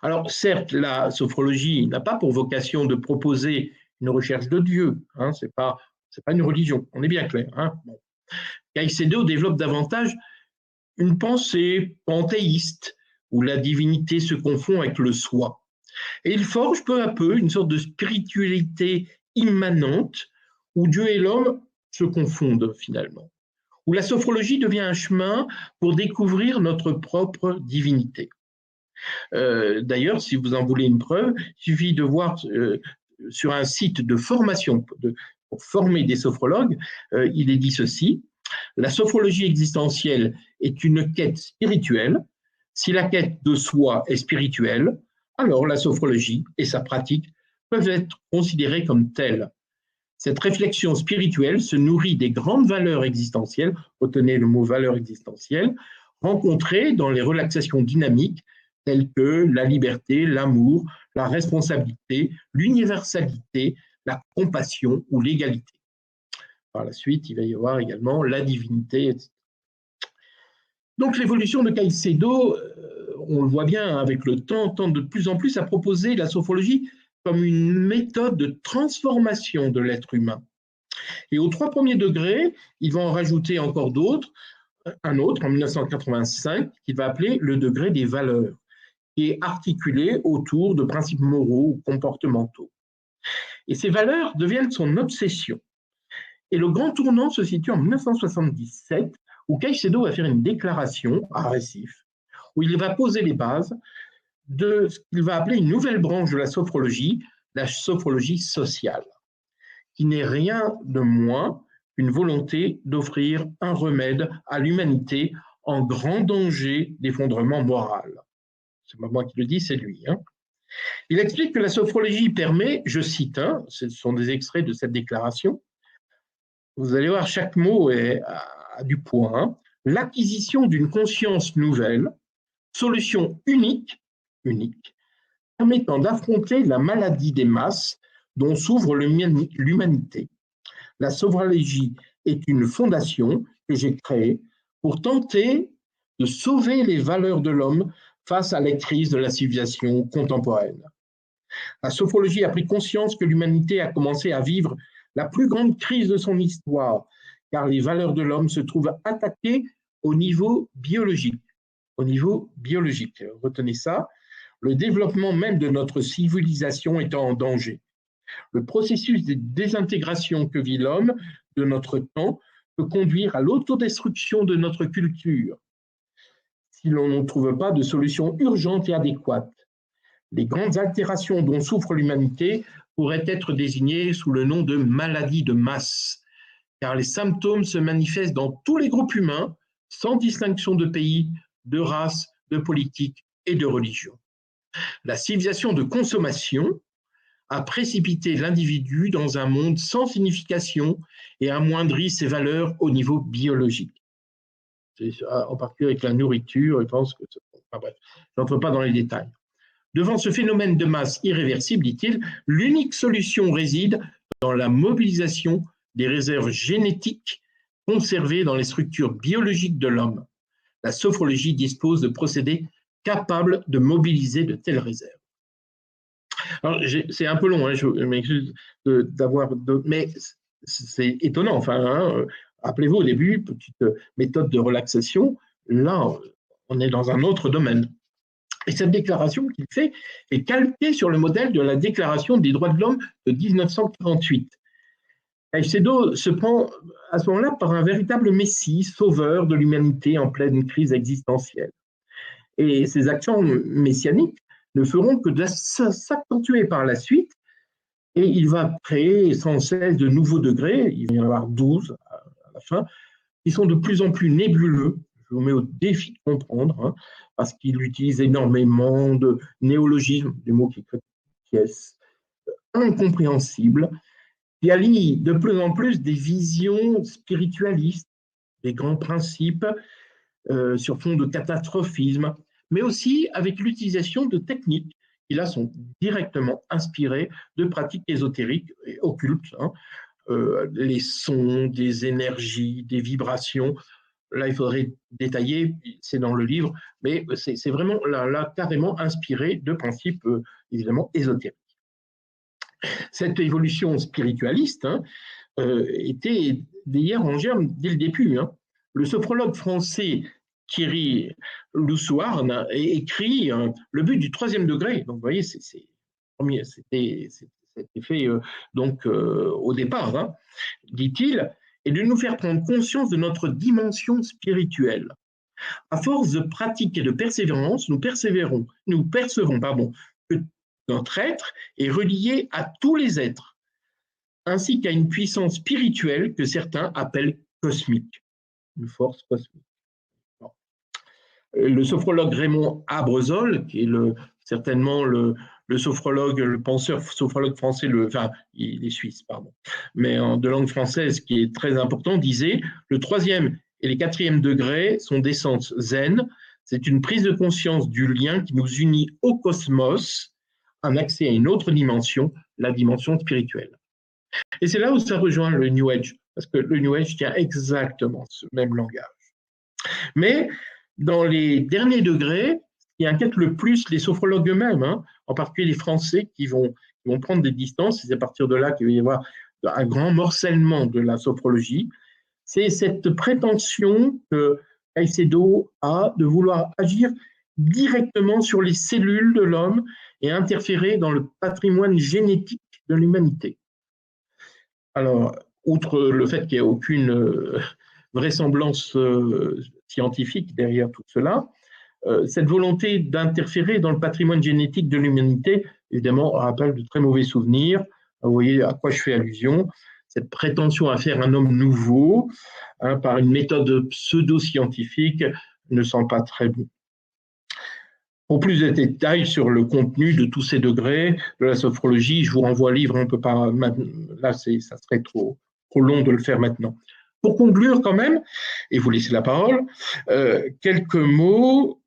Alors, certes, la sophrologie n'a pas pour vocation de proposer une recherche de Dieu. C'est pas une religion, on est bien clair. Bon. Caicedo développe davantage une pensée panthéiste, où la divinité se confond avec le soi. Et il forge peu à peu une sorte de spiritualité immanente, où Dieu et l'homme se confondent finalement, où la sophrologie devient un chemin pour découvrir notre propre divinité. D'ailleurs, si vous en voulez une preuve, il suffit de voir sur un site de formation pour former des sophrologues, il est dit ceci: la sophrologie existentielle est une quête spirituelle. Si la quête de soi est spirituelle, alors la sophrologie et sa pratique peuvent être considérées comme telles. Cette réflexion spirituelle se nourrit des grandes valeurs existentielles, retenez le mot valeurs existentielles, rencontrées dans les relaxations dynamiques telles que la liberté, l'amour, la responsabilité, l'universalité, la compassion ou l'égalité. Par la suite, il va y avoir également la divinité, etc. Donc l'évolution de Caicedo, on le voit bien avec le temps, tend de plus en plus à proposer la sophrologie comme une méthode de transformation de l'être humain. Et aux 3 premiers degrés, il va en rajouter encore d'autres, un autre en 1985 qu'il va appeler le degré des valeurs, qui est articulé autour de principes moraux ou comportementaux. Et ces valeurs deviennent son obsession. Et le grand tournant se situe en 1977, où Caicedo va faire une déclaration à Recife, où il va poser les bases de ce qu'il va appeler une nouvelle branche de la sophrologie sociale, qui n'est rien de moins qu'une volonté d'offrir un remède à l'humanité en grand danger d'effondrement moral. C'est pas moi qui le dis, c'est lui. Il explique que la sophrologie permet, je cite, ce sont des extraits de cette déclaration, vous allez voir, chaque mot a du poids, l'acquisition d'une conscience nouvelle, solution unique, permettant d'affronter la maladie des masses dont s'ouvre l'humanité. La sophrologie est une fondation que j'ai créée pour tenter de sauver les valeurs de l'homme face à la crise de la civilisation contemporaine. La sophrologie a pris conscience que l'humanité a commencé à vivre la plus grande crise de son histoire, car les valeurs de l'homme se trouvent attaquées au niveau biologique. Au niveau biologique, retenez ça, le développement même de notre civilisation est en danger. Le processus de désintégration que vit l'homme de notre temps peut conduire à l'autodestruction de notre culture, si l'on ne trouve pas de solution urgente et adéquate. Les grandes altérations dont souffre l'humanité pourraient être désignées sous le nom de maladies de masse, car les symptômes se manifestent dans tous les groupes humains, sans distinction de pays, de race, de politique et de religion. La civilisation de consommation a précipité l'individu dans un monde sans signification et amoindri ses valeurs au niveau biologique. En particulier avec la nourriture, je pense que... Enfin bref, je n'entre pas dans les détails. Devant ce phénomène de masse irréversible, dit-il, l'unique solution réside dans la mobilisation des réserves génétiques conservées dans les structures biologiques de l'homme. La sophrologie dispose de procédés capables de mobiliser de telles réserves. Alors, c'est un peu long, je m'excuse d'avoir... Mais c'est étonnant, rappelez-vous au début, petite méthode de relaxation, là, on est dans un autre domaine. Et cette déclaration qu'il fait est calquée sur le modèle de la Déclaration des droits de l'homme de 1948. Caicedo se prend à ce moment-là par un véritable messie, sauveur de l'humanité en pleine crise existentielle. Et ces actions messianiques ne feront que de s'accentuer par la suite, et il va créer sans cesse de nouveaux degrés, il va y en avoir 12 à la fin, qui sont de plus en plus nébuleux. Je vous mets au défi de comprendre, parce qu'il utilise énormément de néologismes, des mots qui sont incompréhensibles, qui allient de plus en plus des visions spiritualistes, des grands principes sur fond de catastrophisme, mais aussi avec l'utilisation de techniques qui là sont directement inspirées de pratiques ésotériques et occultes, les sons, des énergies, des vibrations. Là, il faudrait détailler, c'est dans le livre, mais c'est vraiment là carrément inspiré de principes évidemment ésotériques. Cette évolution spiritualiste était d'hier en germe dès le début. Hein. Le sophrologue français Thierry Loussouarn écrit le but du 3e degré. Donc, vous voyez, c'était fait au départ, hein, dit-il, est de nous faire prendre conscience de notre dimension spirituelle. À force de pratique et de persévérance, nous percevrons que notre être est relié à tous les êtres, ainsi qu'à une puissance spirituelle que certains appellent cosmique, une force cosmique. Le sophrologue Raymond Abrezol, qui est certainement le sophrologue, le penseur sophrologue français, il est suisse, pardon, mais de langue française, qui est très important, disait « Le 3e et les 4e degrés sont des sens zen, c'est une prise de conscience du lien qui nous unit au cosmos, un accès à une autre dimension, la dimension spirituelle. » Et c'est là où ça rejoint le New Age, parce que le New Age tient exactement ce même langage. Mais dans les derniers degrés, ce qui inquiète le plus les sophrologues eux-mêmes, hein, en particulier les Français qui vont prendre des distances, et c'est à partir de là qu'il va y avoir un grand morcellement de la sophrologie, c'est cette prétention que Caicedo a de vouloir agir directement sur les cellules de l'homme et interférer dans le patrimoine génétique de l'humanité. Alors, outre le fait qu'il n'y a aucune vraisemblance scientifique derrière tout cela, cette volonté d'interférer dans le patrimoine génétique de l'humanité, évidemment, rappelle de très mauvais souvenirs. Vous voyez à quoi je fais allusion. Cette prétention à faire un homme nouveau, hein, par une méthode pseudo-scientifique, ne sent pas très bon. Pour plus de détails sur le contenu de tous ces degrés de la sophrologie, je vous renvoie à livre, on peut pas, là, ça serait trop long de le faire maintenant. Pour conclure quand même, et vous laisser la parole, quelques mots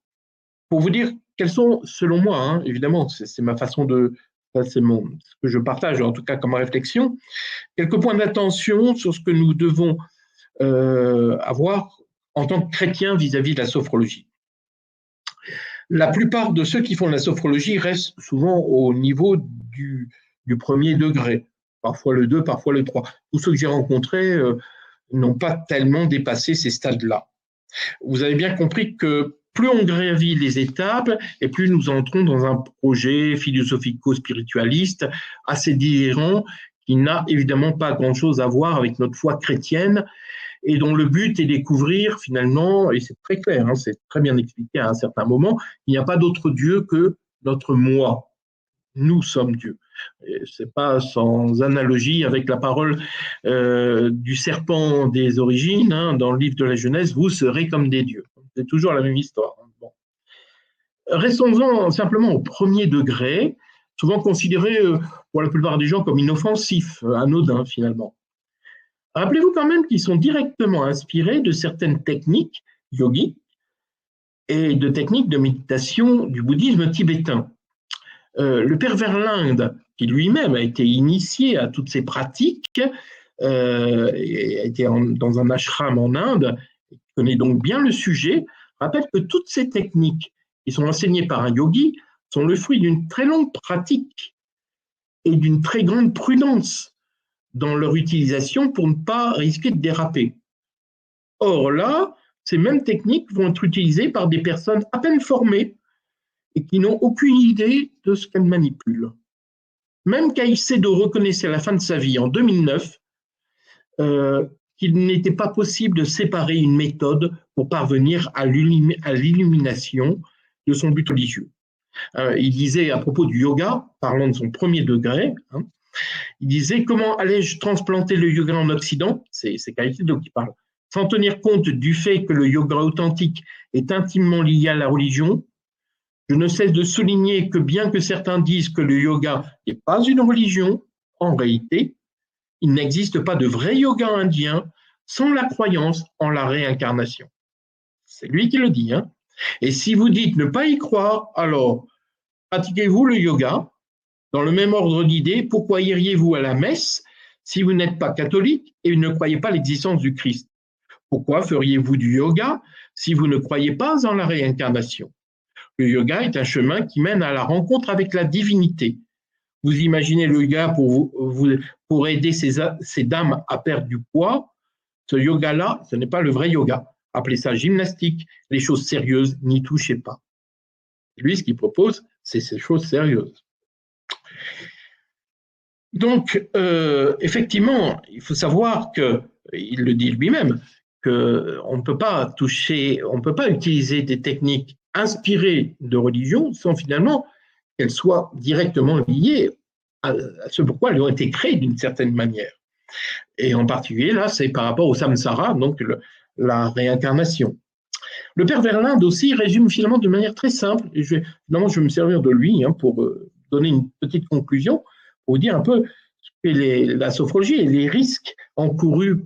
pour vous dire quels sont, selon moi, hein, évidemment, c'est ma façon de, c'est ce que je partage, en tout cas comme réflexion, quelques points d'attention sur ce que nous devons avoir en tant que chrétiens vis-à-vis de la sophrologie. La plupart de ceux qui font de la sophrologie restent souvent au niveau du 1er degré, parfois le 2, parfois le 3. Tous ceux que j'ai rencontrés n'ont pas tellement dépassé ces stades-là. Vous avez bien compris que plus on gravit les étapes et plus nous entrons dans un projet philosophico-spiritualiste assez délirant qui n'a évidemment pas grand-chose à voir avec notre foi chrétienne et dont le but est de découvrir finalement, et c'est très clair, hein, c'est très bien expliqué à un certain moment, il n'y a pas d'autre Dieu que notre moi. Nous sommes Dieu. Ce n'est pas sans analogie avec la parole du serpent des origines, hein, dans le livre de la Genèse, vous serez comme des dieux. C'est toujours la même histoire. Bon. Restons-en simplement au 1er degré, souvent considéré pour la plupart des gens comme inoffensif, anodin finalement. Rappelez-vous quand même qu'ils sont directement inspirés de certaines techniques yogiques et de techniques de méditation du bouddhisme tibétain. Le père Verlinde, qui lui-même a été initié à toutes ces pratiques, a été dans un ashram en Inde, connaît donc bien le sujet, rappelle que toutes ces techniques qui sont enseignées par un yogi sont le fruit d'une très longue pratique et d'une très grande prudence dans leur utilisation pour ne pas risquer de déraper. Or là, ces mêmes techniques vont être utilisées par des personnes à peine formées et qui n'ont aucune idée de ce qu'elles manipulent. Même Caicedo reconnaissait à la fin de sa vie, en 2009, qu'il n'était pas possible de séparer une méthode pour parvenir à l'illumination de son but religieux. Il disait à propos du yoga, parlant de son 1er degré, hein, il disait « Comment allais-je transplanter le yoga en Occident ?» C'est Caicedo qui parle. « Sans tenir compte du fait que le yoga authentique est intimement lié à la religion, je ne cesse de souligner que bien que certains disent que le yoga n'est pas une religion, en réalité, il n'existe pas de vrai yoga indien sans la croyance en la réincarnation. » C'est lui qui le dit. Hein. Et si vous dites ne pas y croire, alors pratiquez-vous le yoga. Dans le même ordre d'idées, pourquoi iriez-vous à la messe si vous n'êtes pas catholique et ne croyez pas l'existence du Christ? Pourquoi feriez-vous du yoga si vous ne croyez pas en la réincarnation? Le yoga est un chemin qui mène à la rencontre avec la divinité. vous imaginez le yoga pour aider ces dames à perdre du poids. Ce yoga-là, ce n'est pas le vrai yoga. Appelez ça gymnastique. Les choses sérieuses, n'y touchez pas. Lui, ce qu'il propose, c'est ces choses sérieuses. Donc, effectivement, il faut savoir que, il le dit lui-même, qu'on ne peut pas utiliser des techniques inspirées de religion sans finalement qu'elles soient directement liées à ce pourquoi elles ont été créées d'une certaine manière. Et en particulier, là, c'est par rapport au samsara, donc la réincarnation. Le père Verlinde aussi résume finalement de manière très simple, et je vais me servir de lui pour donner une petite conclusion, pour vous dire un peu la sophrologie et les risques encourus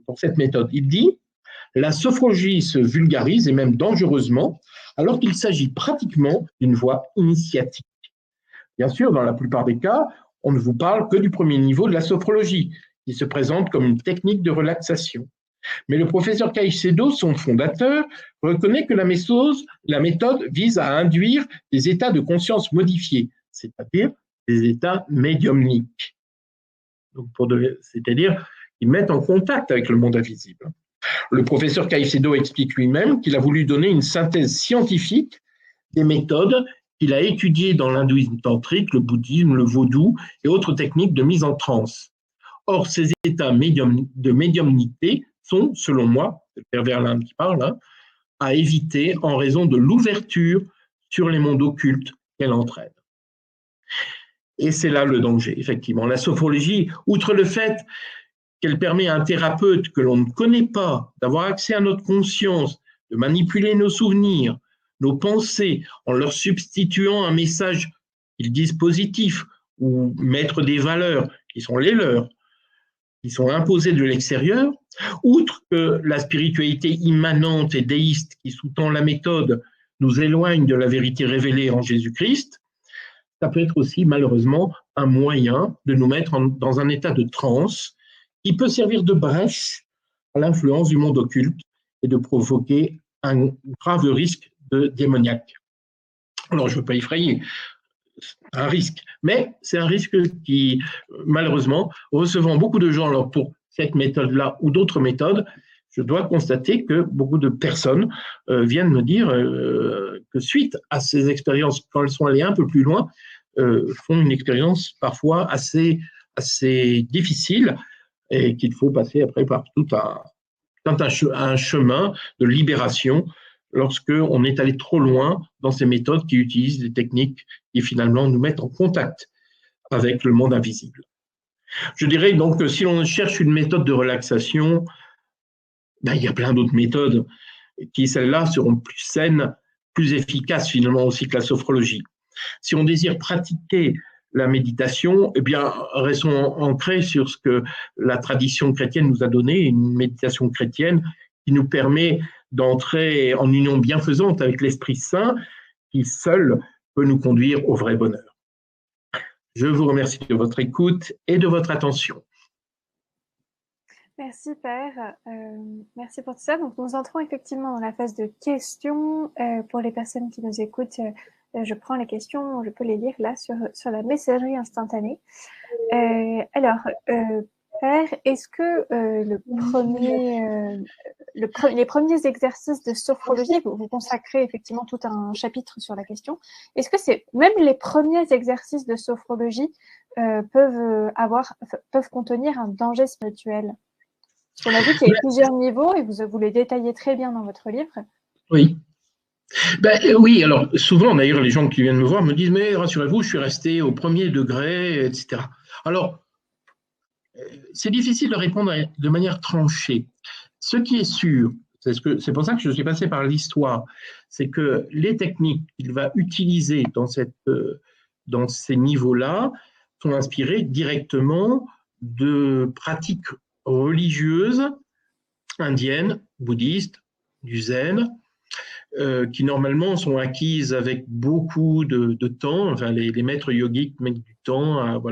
dans cette méthode. Il dit « La sophrologie se vulgarise, et même dangereusement, alors qu'il s'agit pratiquement d'une voie initiatique. » Bien sûr, dans la plupart des cas, on ne vous parle que du premier niveau de la sophrologie, qui se présente comme une technique de relaxation. Mais le professeur Caicedo, son fondateur, reconnaît que la méthode vise à induire des états de conscience modifiés, c'est-à-dire des états médiumniques. C'est-à-dire qu'ils mettent en contact avec le monde invisible. Le professeur Caicedo explique lui-même qu'il a voulu donner une synthèse scientifique des méthodes qu'il a étudiées dans l'hindouisme tantrique, le bouddhisme, le vaudou et autres techniques de mise en transe. Or, ces états de médiumnité sont, selon moi, c'est le père Verlinde qui parle, à éviter en raison de l'ouverture sur les mondes occultes qu'elle entraîne. Et c'est là le danger, effectivement. La sophrologie, outre le fait qu'elle permet à un thérapeute que l'on ne connaît pas d'avoir accès à notre conscience, de manipuler nos souvenirs, nos pensées, en leur substituant un message qu'ils disent positif ou mettre des valeurs qui sont les leurs, qui sont imposées de l'extérieur, outre que la spiritualité immanente et déiste qui sous-tend la méthode nous éloigne de la vérité révélée en Jésus-Christ, ça peut être aussi malheureusement un moyen de nous mettre dans un état de transe qui peut servir de brèche à l'influence du monde occulte et de provoquer un grave risque de démoniaque. Alors, je ne veux pas effrayer, c'est un risque, mais c'est un risque qui, malheureusement, recevant beaucoup de gens alors pour cette méthode-là ou d'autres méthodes, je dois constater que beaucoup de personnes viennent me dire que suite à ces expériences, quand elles sont allées un peu plus loin, font une expérience parfois assez difficile et qu'il faut passer après par tout un chemin de libération lorsque on est allé trop loin dans ces méthodes qui utilisent des techniques qui finalement nous mettent en contact avec le monde invisible. Je dirais donc que si l'on cherche une méthode de relaxation, il y a plein d'autres méthodes qui, celles-là, seront plus saines, plus efficaces finalement aussi que la sophrologie. Si on désire pratiquer la méditation, eh bien, restons ancrés sur ce que la tradition chrétienne nous a donné, une méditation chrétienne qui nous permet d'entrer en union bienfaisante avec l'Esprit Saint, qui seul peut nous conduire au vrai bonheur. Je vous remercie de votre écoute et de votre attention. Merci Père, merci pour tout ça. Donc nous entrons effectivement dans la phase de questions. Pour les personnes qui nous écoutent, je prends les questions, je peux les lire là sur la messagerie instantanée. Alors, Père, est-ce que les premiers exercices de sophrologie, vous consacrez effectivement tout un chapitre sur la question, est-ce que même les premiers exercices de sophrologie peuvent contenir un danger spirituel? Parce qu'on a vu qu'il y a plusieurs niveaux et vous les détaillez très bien dans votre livre. Oui. Oui, alors souvent d'ailleurs les gens qui viennent me voir me disent mais rassurez-vous, je suis resté au premier degré, etc. Alors, c'est difficile de répondre de manière tranchée. Ce qui est sûr, c'est pour ça que je suis passé par l'histoire, c'est que les techniques qu'il va utiliser dans ces niveaux-là sont inspirées directement de pratiques religieuses indiennes, bouddhistes, du zen, qui normalement sont acquises avec beaucoup de temps. Enfin, les maîtres yogiques mettent du temps,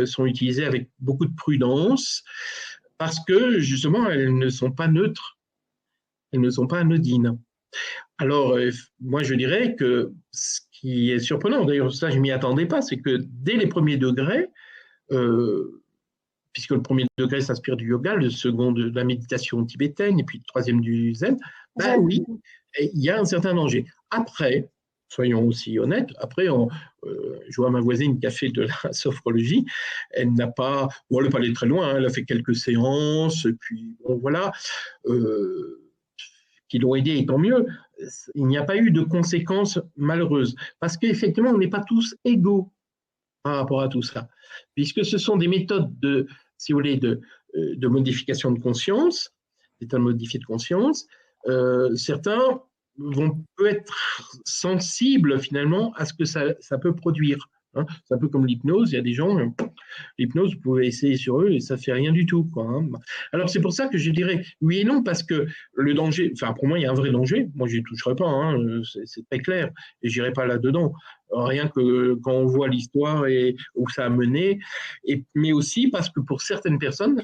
sont utilisées avec beaucoup de prudence parce que justement elles ne sont pas neutres, elles ne sont pas anodines. Alors moi je dirais que ce qui est surprenant, d'ailleurs ça je m'y attendais pas, c'est que dès les premiers degrés, puisque le premier degré s'inspire du yoga, le second de la méditation tibétaine, et puis le troisième du zen, ben oui, il y a un certain danger. Après, soyons aussi honnêtes, après, je vois ma voisine qui a fait de la sophrologie, elle n'a pas, bon, elle n'est pas allée très loin, hein, elle a fait quelques séances, et puis bon, voilà, qui l'ont aidé, et tant mieux. Il n'y a pas eu de conséquences malheureuses, parce qu'effectivement, on n'est pas tous égaux par rapport à tout ça, puisque ce sont des méthodes de, si vous voulez, de modification de conscience, d'état modifié de conscience. Certains vont peut être sensibles finalement à ce que ça peut produire. Hein. C'est un peu comme l'hypnose, il y a des gens, l'hypnose, vous pouvez essayer sur eux et ça ne fait rien du tout. Quoi, hein. Alors c'est pour ça que je dirais oui et non, parce que le danger, enfin pour moi il y a un vrai danger, moi je n'y toucherai pas, hein, c'est très clair, et je n'irai pas là-dedans. Rien que quand on voit l'histoire et où ça a mené, mais aussi parce que pour certaines personnes,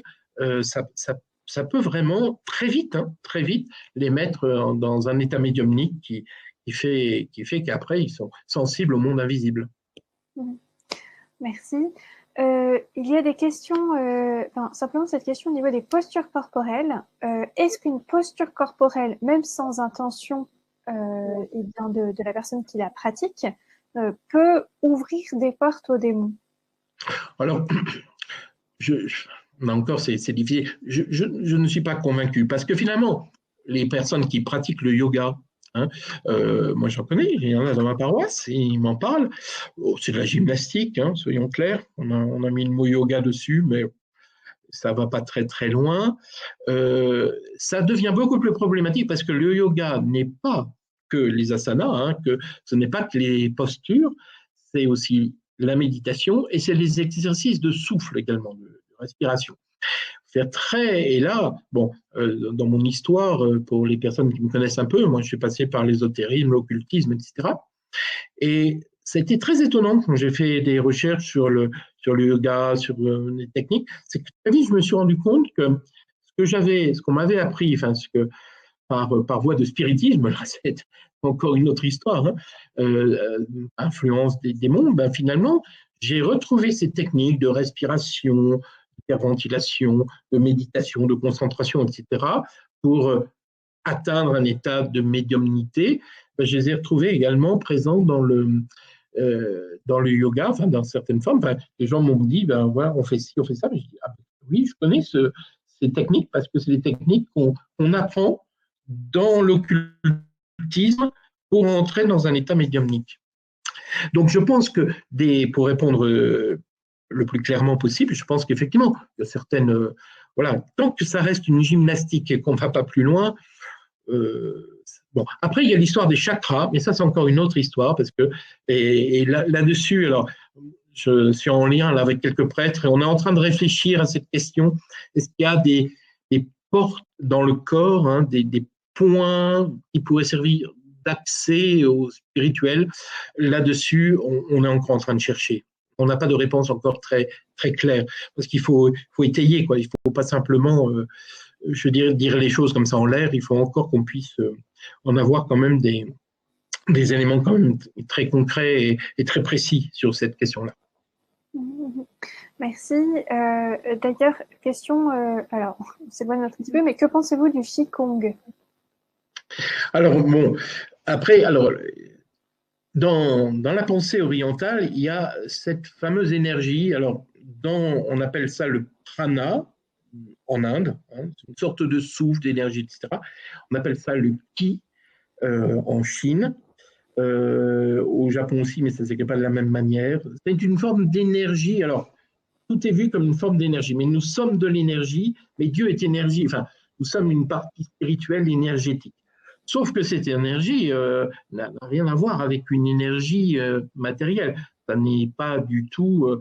ça peut vraiment très vite les mettre dans un état médiumnique qui fait qu'après ils sont sensibles au monde invisible. Merci. Il y a des questions, simplement cette question au niveau des postures corporelles. Est-ce qu'une posture corporelle, même sans intention de la personne qui la pratique, peut ouvrir des portes aux démons? Alors, là encore, c'est difficile. Je ne suis pas convaincu parce que finalement, les personnes qui pratiquent le yoga, hein, moi j'en connais, il y en a dans ma paroisse, et ils m'en parlent. Oh, c'est de la gymnastique, hein, soyons clairs. On a mis le mot yoga dessus, mais ça ne va pas très très loin. Ça devient beaucoup plus problématique parce que le yoga n'est pas que les asanas, hein, que ce n'est pas que les postures, c'est aussi la méditation et c'est les exercices de souffle également, de respiration. Faire très, et là, bon, dans mon histoire, pour les personnes qui me connaissent un peu, moi je suis passé par l'ésotérisme, l'occultisme, etc. Et c'était très étonnant quand j'ai fait des recherches sur le yoga, sur les techniques, c'est que très vite je me suis rendu compte que ce qu'on m'avait appris, enfin par voie de spiritisme, là c'est encore une autre histoire, hein, influence des démons, ben finalement j'ai retrouvé ces techniques de respiration, d'hyperventilation, de méditation, de concentration, etc. pour atteindre un état de médiumnité. Ben, je les ai retrouvés également présents dans le yoga, enfin, dans certaines formes. Enfin, les gens m'ont dit, ben voilà, on fait ci, on fait ça. Mais je dis, ah, oui, je connais ces techniques parce que c'est des techniques qu'on apprend dans l'occultisme pour entrer dans un état médiumnique. Donc, je pense que, pour répondre le plus clairement possible, je pense qu'effectivement, il y a certaines. Voilà, tant que ça reste une gymnastique et qu'on ne va pas plus loin. Bon, après, il y a l'histoire des chakras, mais ça, c'est encore une autre histoire, parce que, et là-dessus, alors, je suis en lien là, avec quelques prêtres, et on est en train de réfléchir à cette question. Est-ce qu'il y a des portes dans le corps, hein, des points qui pourraient servir d'accès au spirituel? Là-dessus, on est encore en train de chercher. On n'a pas de réponse encore très, très claire, parce qu'il faut étayer, quoi. Il ne faut pas simplement... je veux dire les choses comme ça en l'air, il faut encore qu'on puisse en avoir quand même des éléments quand même très concrets et très précis sur cette question-là. Merci. D'ailleurs, question, alors, on s'éloigne un petit peu, mais que pensez-vous du Qigong? Alors, bon, après, alors, dans la pensée orientale, il y a cette fameuse énergie, alors, on appelle ça le prana, en Inde, hein, une sorte de souffle, d'énergie, etc. On appelle ça le ki en Chine, au Japon aussi, mais ça ne s'écrit pas de la même manière. C'est une forme d'énergie. Alors, tout est vu comme une forme d'énergie, mais nous sommes de l'énergie, mais Dieu est énergie. Enfin, nous sommes une partie spirituelle énergétique. Sauf que cette énergie n'a rien à voir avec une énergie matérielle. Ça n'est pas du tout.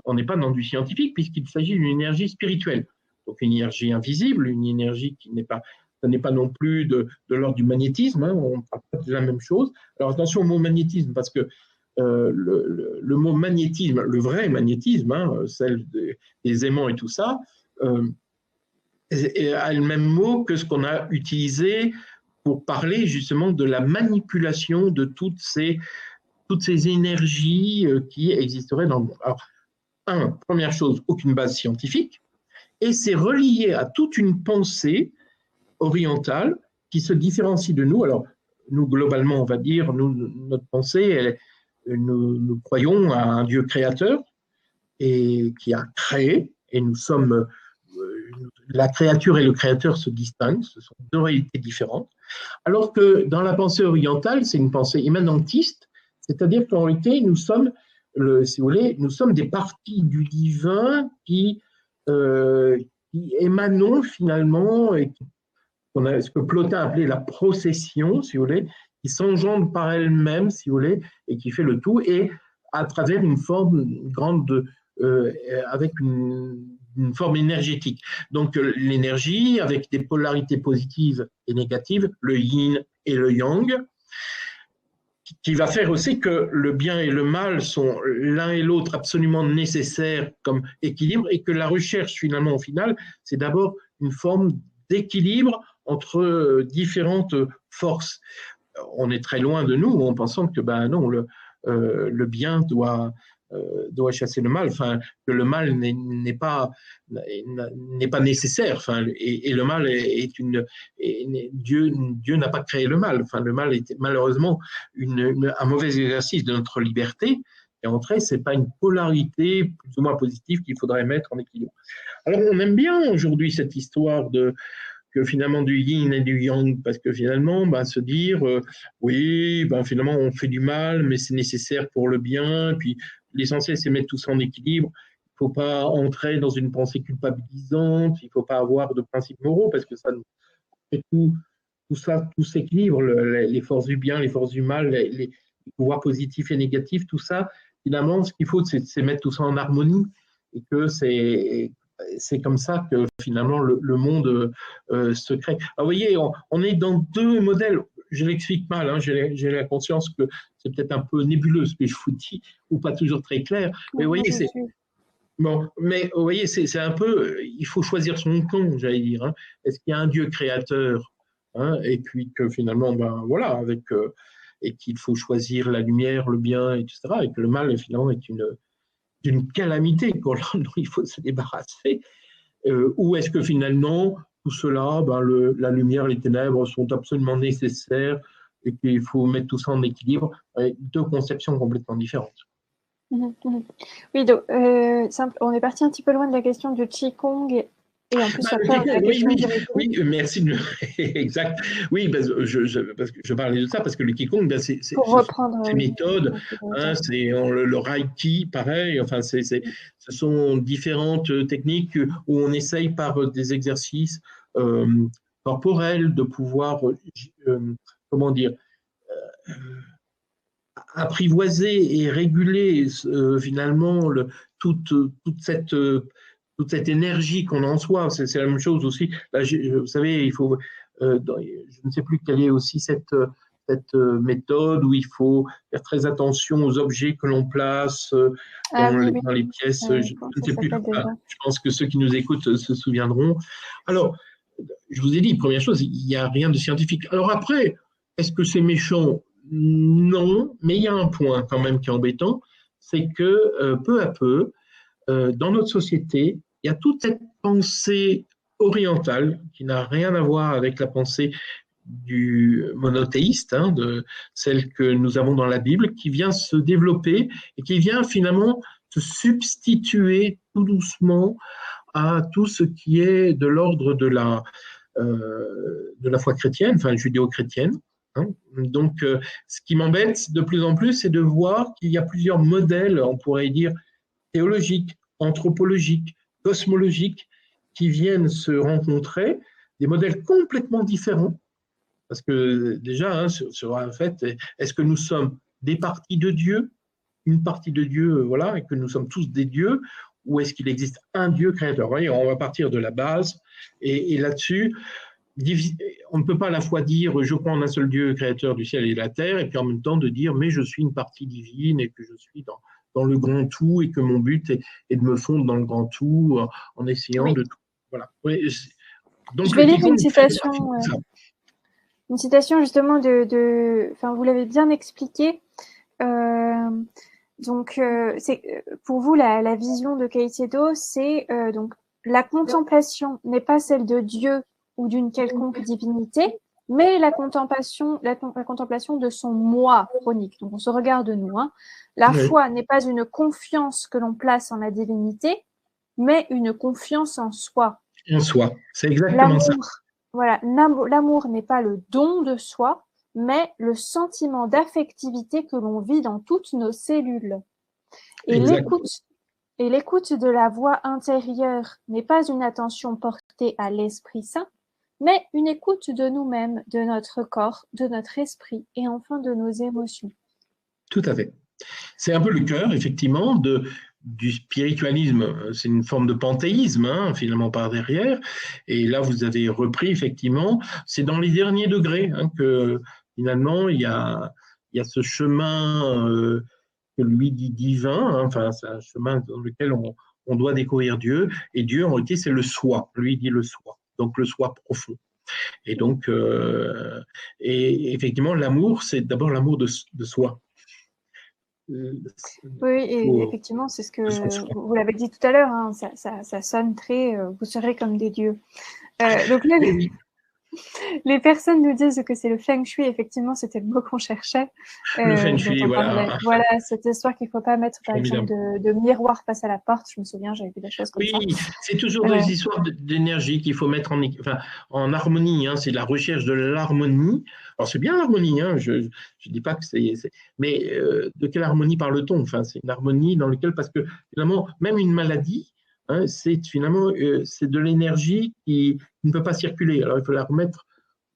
On n'est pas dans du scientifique puisqu'il s'agit d'une énergie spirituelle. Donc une énergie invisible, une énergie qui n'est pas, ça n'est pas non plus de l'ordre du magnétisme, hein, on ne parle pas de la même chose. Alors attention au mot magnétisme, parce que le mot magnétisme, le vrai magnétisme, hein, celle des aimants et tout ça, a le même mot que ce qu'on a utilisé pour parler justement de la manipulation de toutes ces toutes ces énergies qui existeraient dans le monde. Alors, première chose, aucune base scientifique, et c'est relié à toute une pensée orientale qui se différencie de nous. Alors, nous, globalement, on va dire, notre pensée, nous croyons à un Dieu créateur et qui a créé, et nous sommes, la créature et le créateur se distinguent, ce sont deux réalités différentes, alors que dans la pensée orientale, c'est une pensée immanentiste, c'est-à-dire qu'en réalité, nous sommes, si vous voulez, nous sommes des parties du divin qui émanons finalement, et ce que Plotin appelait la procession, si vous voulez, qui s'engendre par elle-même, si vous voulez, et qui fait le tout, et à travers une forme grande, avec une forme énergétique. Donc l'énergie, avec des polarités positives et négatives, le yin et le yang, qui va faire aussi que le bien et le mal sont l'un et l'autre absolument nécessaires comme équilibre, et que la recherche finalement au final, c'est d'abord une forme d'équilibre entre différentes forces. On est très loin de nous en pensant que non, le bien doit chasser le mal, enfin que le mal n'est pas nécessaire, enfin et le mal Dieu n'a pas créé le mal, enfin le mal est malheureusement un mauvais exercice de notre liberté, et en fait c'est pas une polarité plus ou moins positive qu'il faudrait mettre en équilibre. Alors on aime bien aujourd'hui cette histoire que finalement du yin et du yang, parce que finalement, se dire, oui, finalement, on fait du mal, mais c'est nécessaire pour le bien, puis l'essentiel, c'est mettre tout ça en équilibre. Il ne faut pas entrer dans une pensée culpabilisante, il ne faut pas avoir de principes moraux, parce que ça nous fait tout s'équilibre, les forces du bien, les forces du mal, les pouvoirs positifs et négatifs, tout ça, finalement, ce qu'il faut, c'est mettre tout ça en harmonie, et que c'est comme ça que finalement le monde se crée. Alors, vous voyez, on est dans deux modèles. Je l'explique mal, hein, j'ai la conscience que c'est peut-être un peu nébuleux ce que je vous dis, ou pas toujours très clair. Mais vous voyez, mais vous voyez, c'est un peu, il faut choisir son camp, j'allais dire. Hein. Est-ce qu'il y a un Dieu créateur, hein, et puis que finalement, voilà, et qu'il faut choisir la lumière, le bien, etc., et que le mal finalement est d'une calamité dont il faut se débarrasser, ou est-ce que finalement tout cela, la lumière, les ténèbres sont absolument nécessaires et qu'il faut mettre tout ça en équilibre, deux conceptions complètement différentes. Oui, donc, on est parti un petit peu loin de la question du Qigong. Et en plus, oui, merci. Exact. Oui, parce que je parlais de ça, parce que le Qigong, c'est ces méthodes, hein, c'est le Reiki, pareil, enfin, ce sont différentes techniques où on essaye par des exercices corporels de pouvoir, comment dire, apprivoiser et réguler finalement toute cette énergie qu'on a en soi. C'est la même chose aussi. Là, vous savez, il faut, je ne sais plus quelle est aussi cette méthode où il faut faire très attention aux objets que l'on place dans les pièces. Je ne sais plus. Je pense que ceux qui nous écoutent se souviendront. Alors, je vous ai dit, première chose, il n'y a rien de scientifique. Alors après, est-ce que c'est méchant ? Non, mais il y a un point quand même qui est embêtant, c'est que peu à peu, dans notre société, il y a toute cette pensée orientale qui n'a rien à voir avec la pensée du monothéiste, hein, de celle que nous avons dans la Bible, qui vient se développer et qui vient finalement se substituer tout doucement à tout ce qui est de l'ordre de la foi chrétienne, enfin judéo-chrétienne. Hein. Donc, ce qui m'embête de plus en plus, c'est de voir qu'il y a plusieurs modèles, on pourrait dire, théologiques, anthropologiques, cosmologiques, qui viennent se rencontrer, des modèles complètement différents. Parce que déjà, hein, sur un fait, est-ce que nous sommes des parties de Dieu, une partie de Dieu, voilà, et que nous sommes tous des dieux, ou est-ce qu'il existe un Dieu créateur ? Vous voyez, on va partir de la base, et là-dessus, on ne peut pas à la fois dire je crois en un seul Dieu créateur du ciel et de la terre, et puis en même temps de dire mais je suis une partie divine et que je suis dans le grand tout et que mon but est de me fondre dans le grand tout en essayant de tout. Voilà. Oui, donc, je vais lire une citation. Une citation justement enfin, vous l'avez bien expliqué. Donc, pour vous, la vision de Caicedo, c'est donc la contemplation n'est pas celle de Dieu ou d'une quelconque divinité, mais la contemplation de son moi chronique. Donc, on se regarde nous. Hein. La foi n'est pas une confiance que l'on place en la divinité, mais une confiance en soi. En soi, c'est exactement ça. Voilà, l'amour n'est pas le don de soi, mais le sentiment d'affectivité que l'on vit dans toutes nos cellules. Et l'écoute de la voix intérieure n'est pas une attention portée à l'Esprit Saint, mais une écoute de nous-mêmes, de notre corps, de notre esprit et enfin de nos émotions. Tout à fait. C'est un peu le cœur, effectivement, du spiritualisme. C'est une forme de panthéisme, hein, finalement, par derrière. Et là, vous avez repris, effectivement, c'est dans les derniers degrés hein, que, finalement, il y a ce chemin que lui dit divin, hein, enfin, c'est un chemin dans lequel on doit découvrir Dieu. Et Dieu, en réalité, c'est le soi. Lui dit le soi, donc le soi profond. Et donc, et effectivement, l'amour, c'est d'abord l'amour de soi. Oui, et effectivement, c'est ce que vous l'avez dit tout à l'heure, hein, ça sonne très vous serez comme des dieux. Donc là, les personnes nous disent que c'est le feng shui, effectivement, c'était le mot qu'on cherchait. Le feng shui, voilà. Voilà, cette histoire qu'il ne faut pas mettre, par exemple, de miroir face à la porte. Je me souviens, j'avais vu des choses comme ça. Oui, c'est toujours des histoires d'énergie qu'il faut mettre en harmonie. Hein, c'est la recherche de l'harmonie. Alors, c'est bien l'harmonie, hein, je ne dis pas que c'est. Mais de quelle harmonie parle-t-on? Enfin, c'est une harmonie dans laquelle, parce que finalement, même une maladie, hein, c'est finalement c'est de l'énergie qui ne peut pas circuler. Alors, il faut la remettre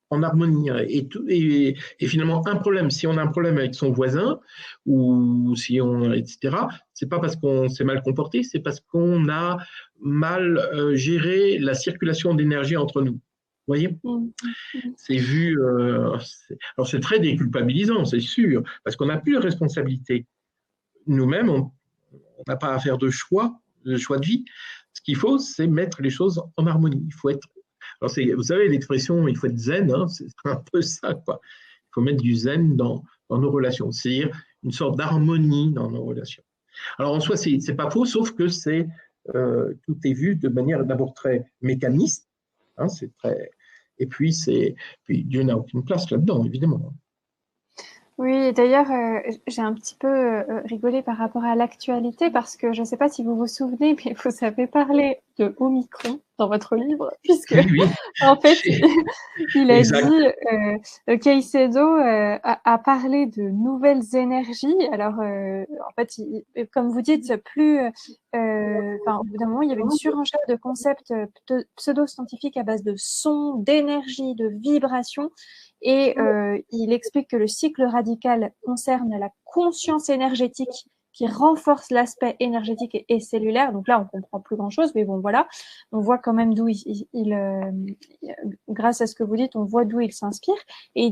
en harmonie. Et finalement, un problème, si on a un problème avec son voisin, ou si on, etc., c'est pas parce qu'on s'est mal comporté, c'est parce qu'on a mal géré la circulation d'énergie entre nous. Vous voyez? C'est vu. Alors, c'est très déculpabilisant, c'est sûr, parce qu'on n'a plus de responsabilité. Nous-mêmes, on n'a pas à faire de choix de vie. Ce qu'il faut, c'est mettre les choses en harmonie. Il faut être. Alors, vous savez, l'expression il faut être zen, hein, c'est un peu ça, quoi. Il faut mettre du zen dans nos relations, c'est-à-dire une sorte d'harmonie dans nos relations. Alors, en soi, c'est pas faux, sauf que tout est vu de manière d'abord très mécaniste, hein, c'est très. Et puis, Dieu n'a aucune place là-dedans, évidemment. Oui, d'ailleurs, j'ai un petit peu rigolé par rapport à l'actualité parce que je ne sais pas si vous vous souvenez, mais vous avez parlé de Omicron dans votre livre, puisque oui. En fait, il a dit, Caicedo a parlé de nouvelles énergies. Alors, en fait, comme vous dites, au bout d'un moment, il y avait une surenchère de concepts pseudo-scientifiques à base de sons, d'énergie, de vibrations. Et il explique que le cycle radical concerne la conscience énergétique qui renforce l'aspect énergétique et cellulaire. Donc là, on comprend plus grand-chose, mais bon, voilà. On voit quand même d'où grâce à ce que vous dites, on voit d'où il s'inspire. Et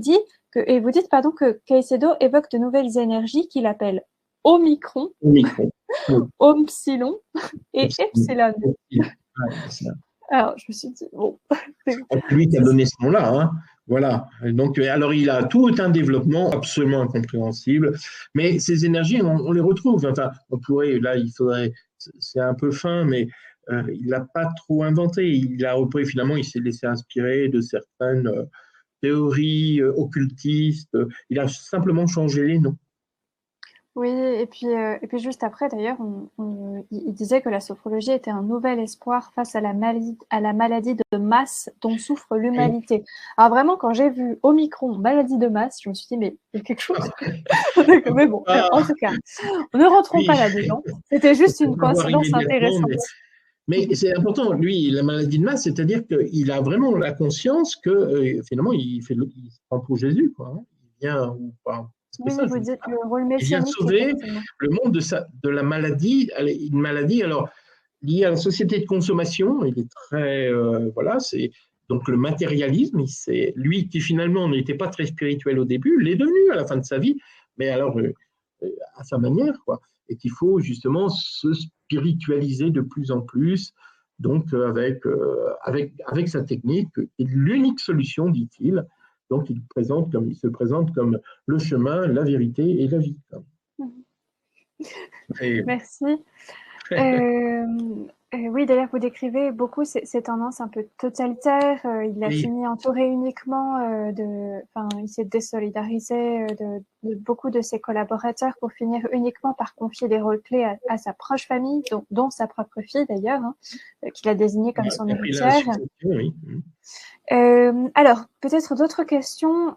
vous dites, pardon, que Caicedo évoque de nouvelles énergies qu'il appelle Omicron, Ompsilon et Epsilon. Alors, je me suis dit, bon. C'est lui qui a donné ce nom-là, hein. Voilà. Donc, alors, il a tout un développement absolument incompréhensible. Mais ces énergies, on les retrouve. Enfin, on pourrait, là, c'est un peu fin, mais il n'a pas trop inventé. Il a repris, finalement, il s'est laissé inspirer de certaines théories occultistes. Il a simplement changé les noms. Oui, et puis juste après, d'ailleurs, il disait que la sophrologie était un nouvel espoir face à la maladie de masse dont souffre l'humanité. Alors vraiment, quand j'ai vu Omicron, maladie de masse, je me suis dit, mais il y a quelque chose. Mais bon, en tout cas, ne rentrons pas là-dedans. C'était juste une coïncidence intéressante. Mais c'est important, lui, la maladie de masse, c'est-à-dire qu'il a vraiment la conscience que finalement, il prend pour Jésus, quoi. Hein. Il vient ou pas. Oui, ça, vous dites le rôle messianique. Il vient sauver le monde de la maladie, une maladie alors liée à la société de consommation. Il est très voilà, c'est donc le matérialisme. C'est lui qui finalement n'était pas très spirituel au début, l'est devenu à la fin de sa vie, mais alors à sa manière, quoi. Et qu'il faut justement se spiritualiser de plus en plus. Donc avec sa technique, et l'unique solution, dit-il. Donc, il se présente comme le chemin, la vérité et la vie. Merci. Oui, d'ailleurs, vous décrivez beaucoup ces tendances un peu totalitaires. Il a Oui, fini entouré uniquement il s'est désolidarisé de beaucoup de ses collaborateurs pour finir uniquement par confier des rôles clés à sa proche famille, dont sa propre fille d'ailleurs, hein, qu'il a désignée comme son il a pris la héritière. succession, oui. Alors, peut-être d'autres questions.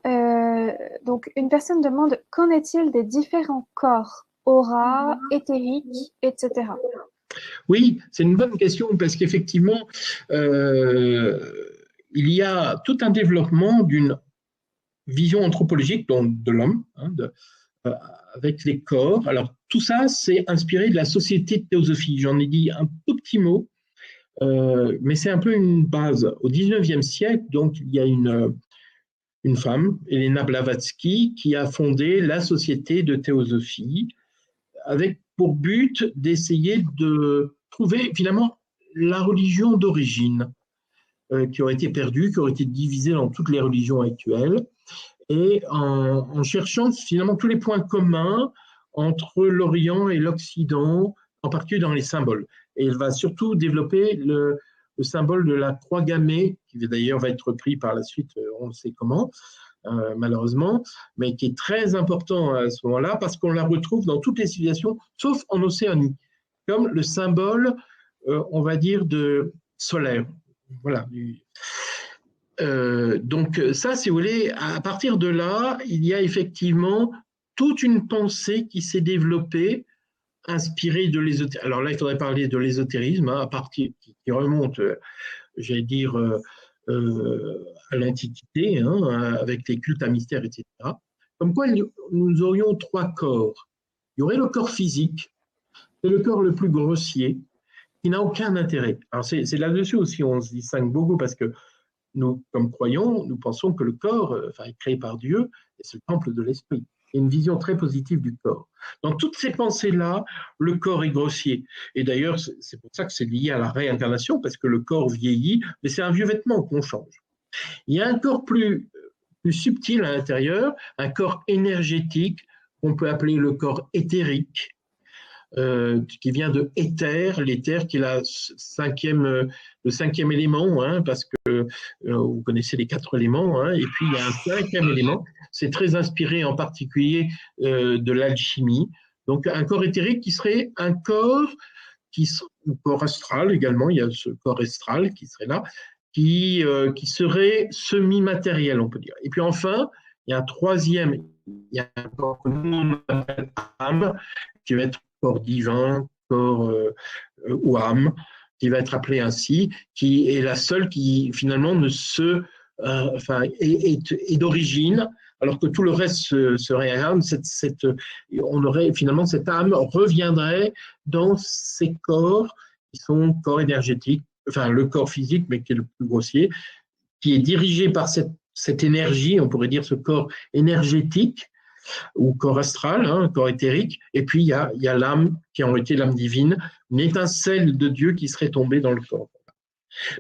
Donc, une personne demande, qu'en est-il des différents corps, aura, éthérique, etc. Oui, c'est une bonne question parce qu'effectivement, euh, il y a tout un développement d'une vision anthropologique donc, de l'homme, euh, avec les corps. Alors, tout ça, c'est inspiré de la société de théosophie. J'en ai dit un tout petit mot, mais c'est un peu une base. Au 19e siècle, donc, il y a une femme, Elena Blavatsky, qui a fondé la société de théosophie avec pour but d'essayer de trouver finalement la religion d'origine qui aurait été perdue, qui aurait été divisée dans toutes les religions actuelles, et en cherchant finalement tous les points communs entre l'Orient et l'Occident, en particulier dans les symboles. Et elle va surtout développer le symbole de la croix gammée, qui d'ailleurs va être repris par la suite, on ne sait comment, malheureusement, mais qui est très important à ce moment-là parce qu'on la retrouve dans toutes les civilisations, sauf en Océanie, comme le symbole, on va dire, de solaire. Voilà. Donc ça, si vous voulez, à partir de là, il y a effectivement toute une pensée qui s'est développée, inspirée de l'ésotérisme. Alors là, il faudrait parler de l'ésotérisme, hein, à partir qui remonte, j'allais dire, à l'Antiquité, hein, avec les cultes à mystère, etc. Comme quoi, nous aurions trois corps. Il y aurait le corps physique, c'est le corps le plus grossier, qui n'a aucun intérêt. Alors c'est là-dessus aussi on se distingue beaucoup parce que nous, comme croyants, nous pensons que le corps est créé par Dieu et c'est le temple de l'esprit. Il y a une vision très positive du corps. Dans toutes ces pensées-là, le corps est grossier. Et d'ailleurs, c'est pour ça que c'est lié à la réincarnation, parce que le corps vieillit, mais c'est un vieux vêtement qu'on change. Il y a un corps plus subtil à l'intérieur, un corps énergétique qu'on peut appeler le corps éthérique, qui vient de éther, l'éther qui est le cinquième élément, hein, parce que vous connaissez les quatre éléments, hein, et puis il y a un cinquième élément, c'est très inspiré en particulier de l'alchimie. Donc un corps éthérique qui serait un corps, un corps astral également, il y a ce corps astral qui serait là, qui serait semi-matériel, on peut dire. Et puis enfin, il y a un troisième, il y a un corps que nous on appelle âme, qui va être corps divin, corps ou âme, qui va être appelée ainsi, qui est la seule qui finalement ne se, est d'origine, alors que tout le reste se réincarne. On aurait finalement cette âme reviendrait dans ces corps qui sont corps énergétiques, enfin le corps physique, mais qui est le plus grossier, qui est dirigé par cette énergie, on pourrait dire ce corps énergétique, ou corps astral, hein, corps éthérique, et puis il y a l'âme qui aurait été l'âme divine, une étincelle de Dieu qui serait tombée dans le corps.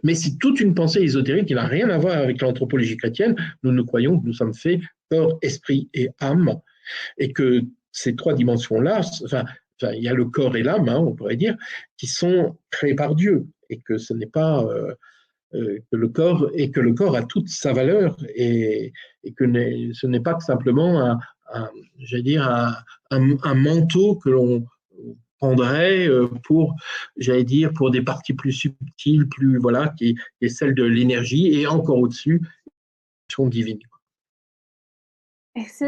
Mais c'est toute une pensée ésotérique qui n'a rien à voir avec l'anthropologie chrétienne. Nous croyons que nous sommes faits corps, esprit et âme, et que ces trois dimensions-là, il y a le corps et l'âme, hein, on pourrait dire, qui sont créés par Dieu, et que ce n'est pas que le corps a toute sa valeur et que ce n'est pas simplement j'allais dire un manteau que l'on prendrait pour, j'allais dire, pour des parties plus subtiles, plus voilà, qui est celle de l'énergie et encore au-dessus, son divine. Merci.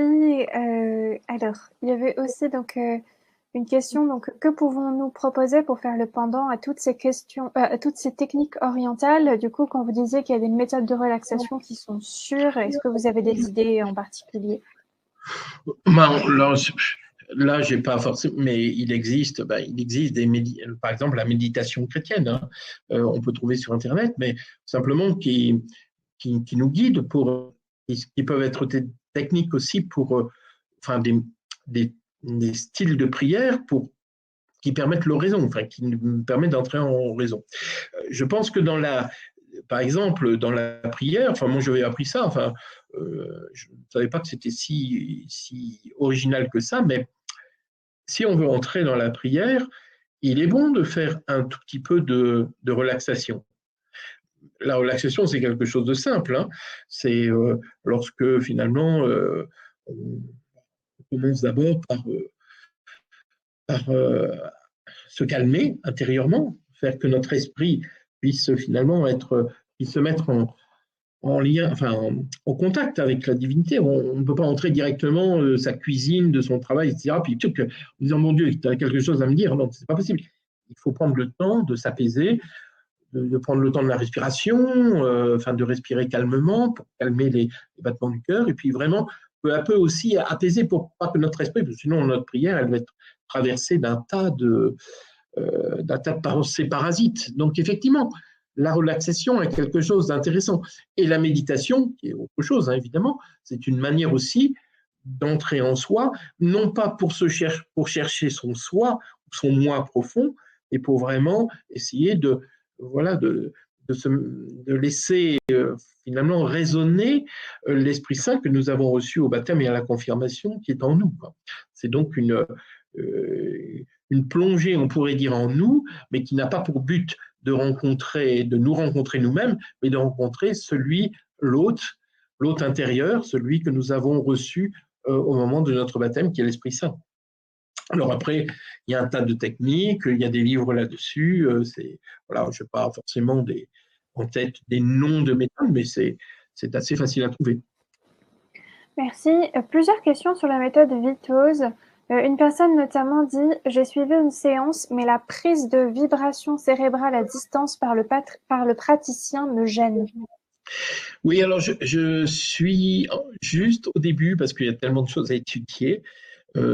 Alors, il y avait aussi donc une question. Donc, que pouvons-nous proposer pour faire le pendant à toutes ces questions, à toutes ces techniques orientales? Du coup, quand vous disiez qu'il y avait des méthodes de relaxation qui sont sûres, est-ce que vous avez des idées en particulier? Là, j'ai pas forcément, mais il existe par exemple, la méditation chrétienne. Hein. On peut trouver sur Internet, mais simplement qui nous guide qui peuvent être des techniques aussi pour, enfin, des styles de prière qui permettent l'oraison, enfin, qui nous permettent d'entrer en raison. Je pense que par exemple, dans la prière, enfin, moi, j'avais appris ça, enfin, je ne savais pas que c'était si original que ça, mais si on veut entrer dans la prière, il est bon de faire un tout petit peu de relaxation. La relaxation, c'est quelque chose de simple, hein. C'est lorsque finalement on commence d'abord par se calmer intérieurement, faire que notre esprit puisse finalement puisse se mettre en lien, enfin en contact avec la divinité. On ne peut pas entrer directement de sa cuisine, de son travail, etc. Puis en disant mon Dieu, tu as quelque chose à me dire. Non, c'est pas possible. Il faut prendre le temps de s'apaiser, de prendre le temps de la respiration, enfin de respirer calmement pour calmer les battements du cœur, et puis vraiment peu à peu aussi apaiser pour pas que notre esprit, parce que sinon notre prière, elle va être traversée d'un tas de pensées parasites. Donc effectivement, la relaxation est quelque chose d'intéressant. Et la méditation, qui est autre chose, hein, évidemment, c'est une manière aussi d'entrer en soi, non pas pour chercher son soi, son moi profond, mais pour vraiment essayer voilà, de laisser finalement résonner l'Esprit Saint que nous avons reçu au baptême et à la confirmation qui est en nous. C'est donc une plongée, on pourrait dire, en nous, mais qui n'a pas pour but de nous rencontrer nous-mêmes, mais de rencontrer l'autre intérieur, celui que nous avons reçu au moment de notre baptême, qui est l'Esprit Saint. Alors après, il y a un tas de techniques, il y a des livres là-dessus. Voilà, je n'ai pas forcément en tête des noms de méthodes, mais c'est assez facile à trouver. Merci. Plusieurs questions sur la méthode Vitose. Une personne notamment dit « J'ai suivi une séance, mais la prise de vibration cérébrale à distance par le praticien me gêne. » Oui, alors je suis juste au début parce qu'il y a tellement de choses à étudier.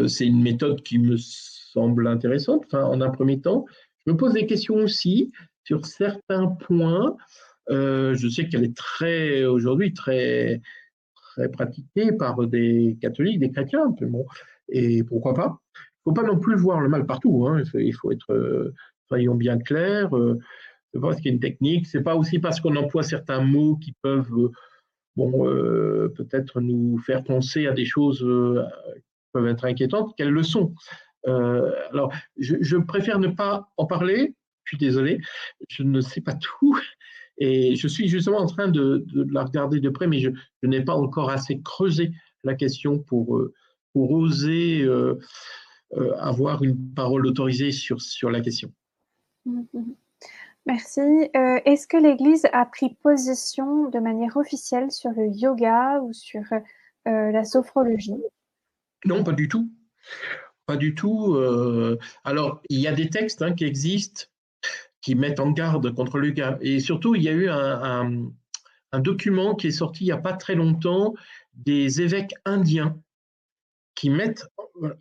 C'est une méthode qui me semble intéressante. Enfin, en un premier temps, je me pose des questions aussi sur certains points. Je sais qu'elle est aujourd'hui très pratiquée par des catholiques, des chrétiens, bon, et pourquoi pas. Il ne faut pas non plus voir le mal partout, hein. Il faut être, soyons bien clairs, c'est pas parce qu'il y a une technique, c'est pas aussi parce qu'on emploie certains mots qui peuvent peut-être nous faire penser à des choses qui peuvent être inquiétantes qu'elles le sont. Alors, je préfère ne pas en parler, je suis désolé, je ne sais pas tout, et je suis justement en train de la regarder de près, mais je n'ai pas encore assez creusé la question pour oser avoir une parole autorisée sur la question. Merci. Est-ce que l'Église a pris position de manière officielle sur le yoga ou sur la sophrologie? Non, pas du tout. Pas du tout. Alors, il y a des textes qui existent qui mettent en garde contre le yoga. Et surtout, il y a eu un document qui est sorti il n'y a pas très longtemps des évêques indiens qui mettent,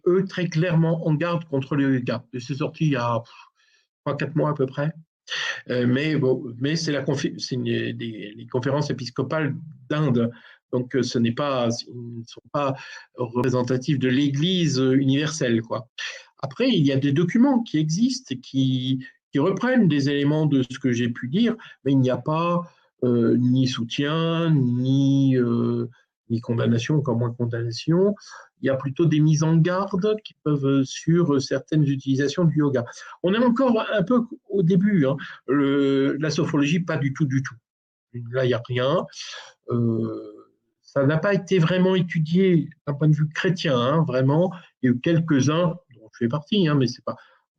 eux, très clairement en garde contre le yoga. C'est sorti il y a 3-4 mois à peu près. Mais c'est les conférences épiscopales d'Inde. Donc, ils ne sont pas représentatifs de l'Église universelle, quoi. Après, il y a des documents qui existent qui reprennent des éléments de ce que j'ai pu dire, mais il n'y a pas ni soutien, ni condamnation, encore moins condamnation. Il y a plutôt des mises en garde qui peuvent sur certaines utilisations du yoga. On est encore un peu au début. Hein. La sophrologie, pas du tout, du tout. Là, il n'y a rien. Ça n'a pas été vraiment étudié d'un point de vue chrétien, hein, vraiment. Il y a eu quelques-uns, dont je fais partie, hein, mais c'est pas.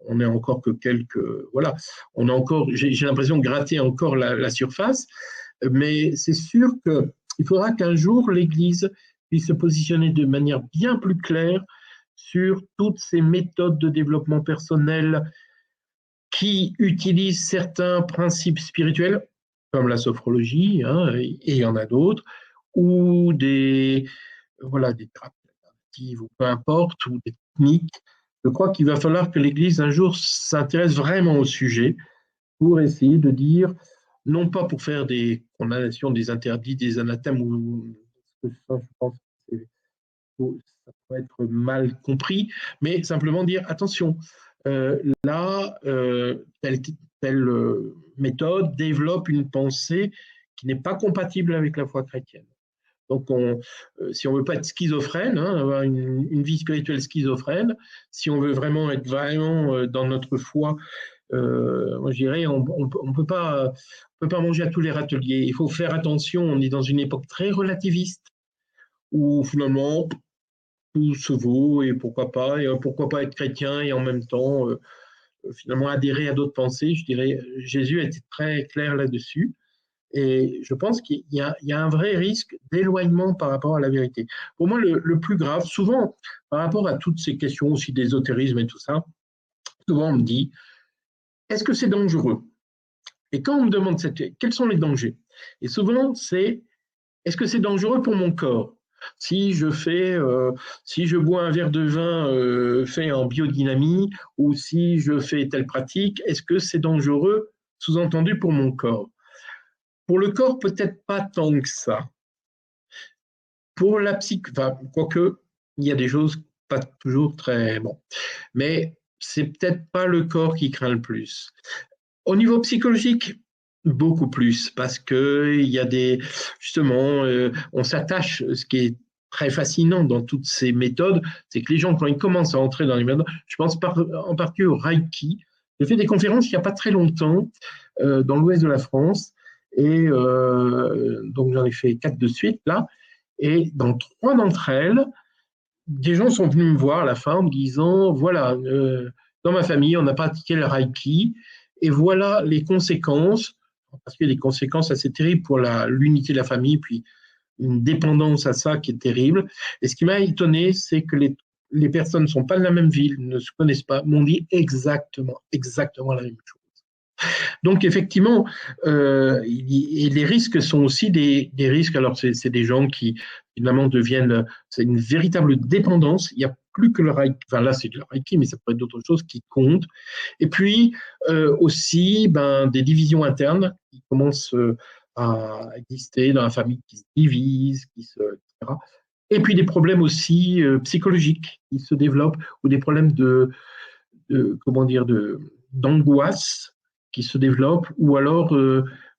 On n'est encore que quelques. Voilà. On a encore. J'ai l'impression de gratter encore la surface, mais c'est sûr qu'il faudra qu'un jour l'Église puisse se positionner de manière bien plus claire sur toutes ces méthodes de développement personnel qui utilisent certains principes spirituels, comme la sophrologie, hein, et il y en a d'autres, ou des thérapies, ou peu importe, ou des techniques. Je crois qu'il va falloir que l'Église un jour s'intéresse vraiment au sujet pour essayer de dire, non pas pour faire des condamnations, des interdits, des anathèmes, ou ça, je pense que ça peut être mal compris, mais simplement dire, attention, là, telle méthode développe une pensée qui n'est pas compatible avec la foi chrétienne. Donc, si on veut pas être schizophrène, hein, avoir une vie spirituelle schizophrène, si on veut vraiment être vraiment dans notre foi, moi je dirais, on peut pas manger à tous les râteliers. Il faut faire attention. On est dans une époque très relativiste où finalement tout se vaut et pourquoi pas être chrétien et en même temps finalement adhérer à d'autres pensées. Je dirais, Jésus était très clair là-dessus. Et je pense qu'il y a un vrai risque d'éloignement par rapport à la vérité. Pour moi, le plus grave, souvent, par rapport à toutes ces questions aussi d'ésotérisme et tout ça, souvent on me dit, est-ce que c'est dangereux? Et quand on me demande quels sont les dangers? Et souvent, c'est, est-ce que c'est dangereux pour mon corps? Si je bois un verre de vin fait en biodynamie, ou si je fais telle pratique, est-ce que c'est dangereux, sous-entendu, pour mon corps? Pour le corps, peut-être pas tant que ça. Pour la psyché, enfin, quoique, il y a des choses pas toujours très bon. Mais c'est peut-être pas le corps qui craint le plus. Au niveau psychologique, beaucoup plus, parce que il y a justement, on s'attache, ce qui est très fascinant dans toutes ces méthodes, c'est que les gens, quand ils commencent à entrer dans les méthodes, je pense en particulier au Reiki. J'ai fait des conférences il n'y a pas très longtemps dans l'ouest de la France, et donc j'en ai fait 4 de suite là, et dans 3 d'entre elles, des gens sont venus me voir à la fin en me disant, voilà, dans ma famille, on a pratiqué le Reiki, et voilà les conséquences, parce qu'il y a des conséquences assez terribles pour l'unité de la famille, puis une dépendance à ça qui est terrible. Et ce qui m'a étonné, c'est que les personnes ne sont pas de la même ville, ne se connaissent pas, m'ont dit exactement la même chose. Donc effectivement, et les risques sont aussi des risques. Alors c'est des gens qui finalement deviennent, c'est une véritable dépendance. Il n'y a plus que le Reiki, enfin là c'est du Reiki, mais ça peut être d'autres choses qui comptent. Et puis aussi des divisions internes qui commencent à exister dans la famille, qui se divisent, etc. Et puis des problèmes aussi psychologiques qui se développent, ou des problèmes comment dire, d'angoisse qui se développent, ou alors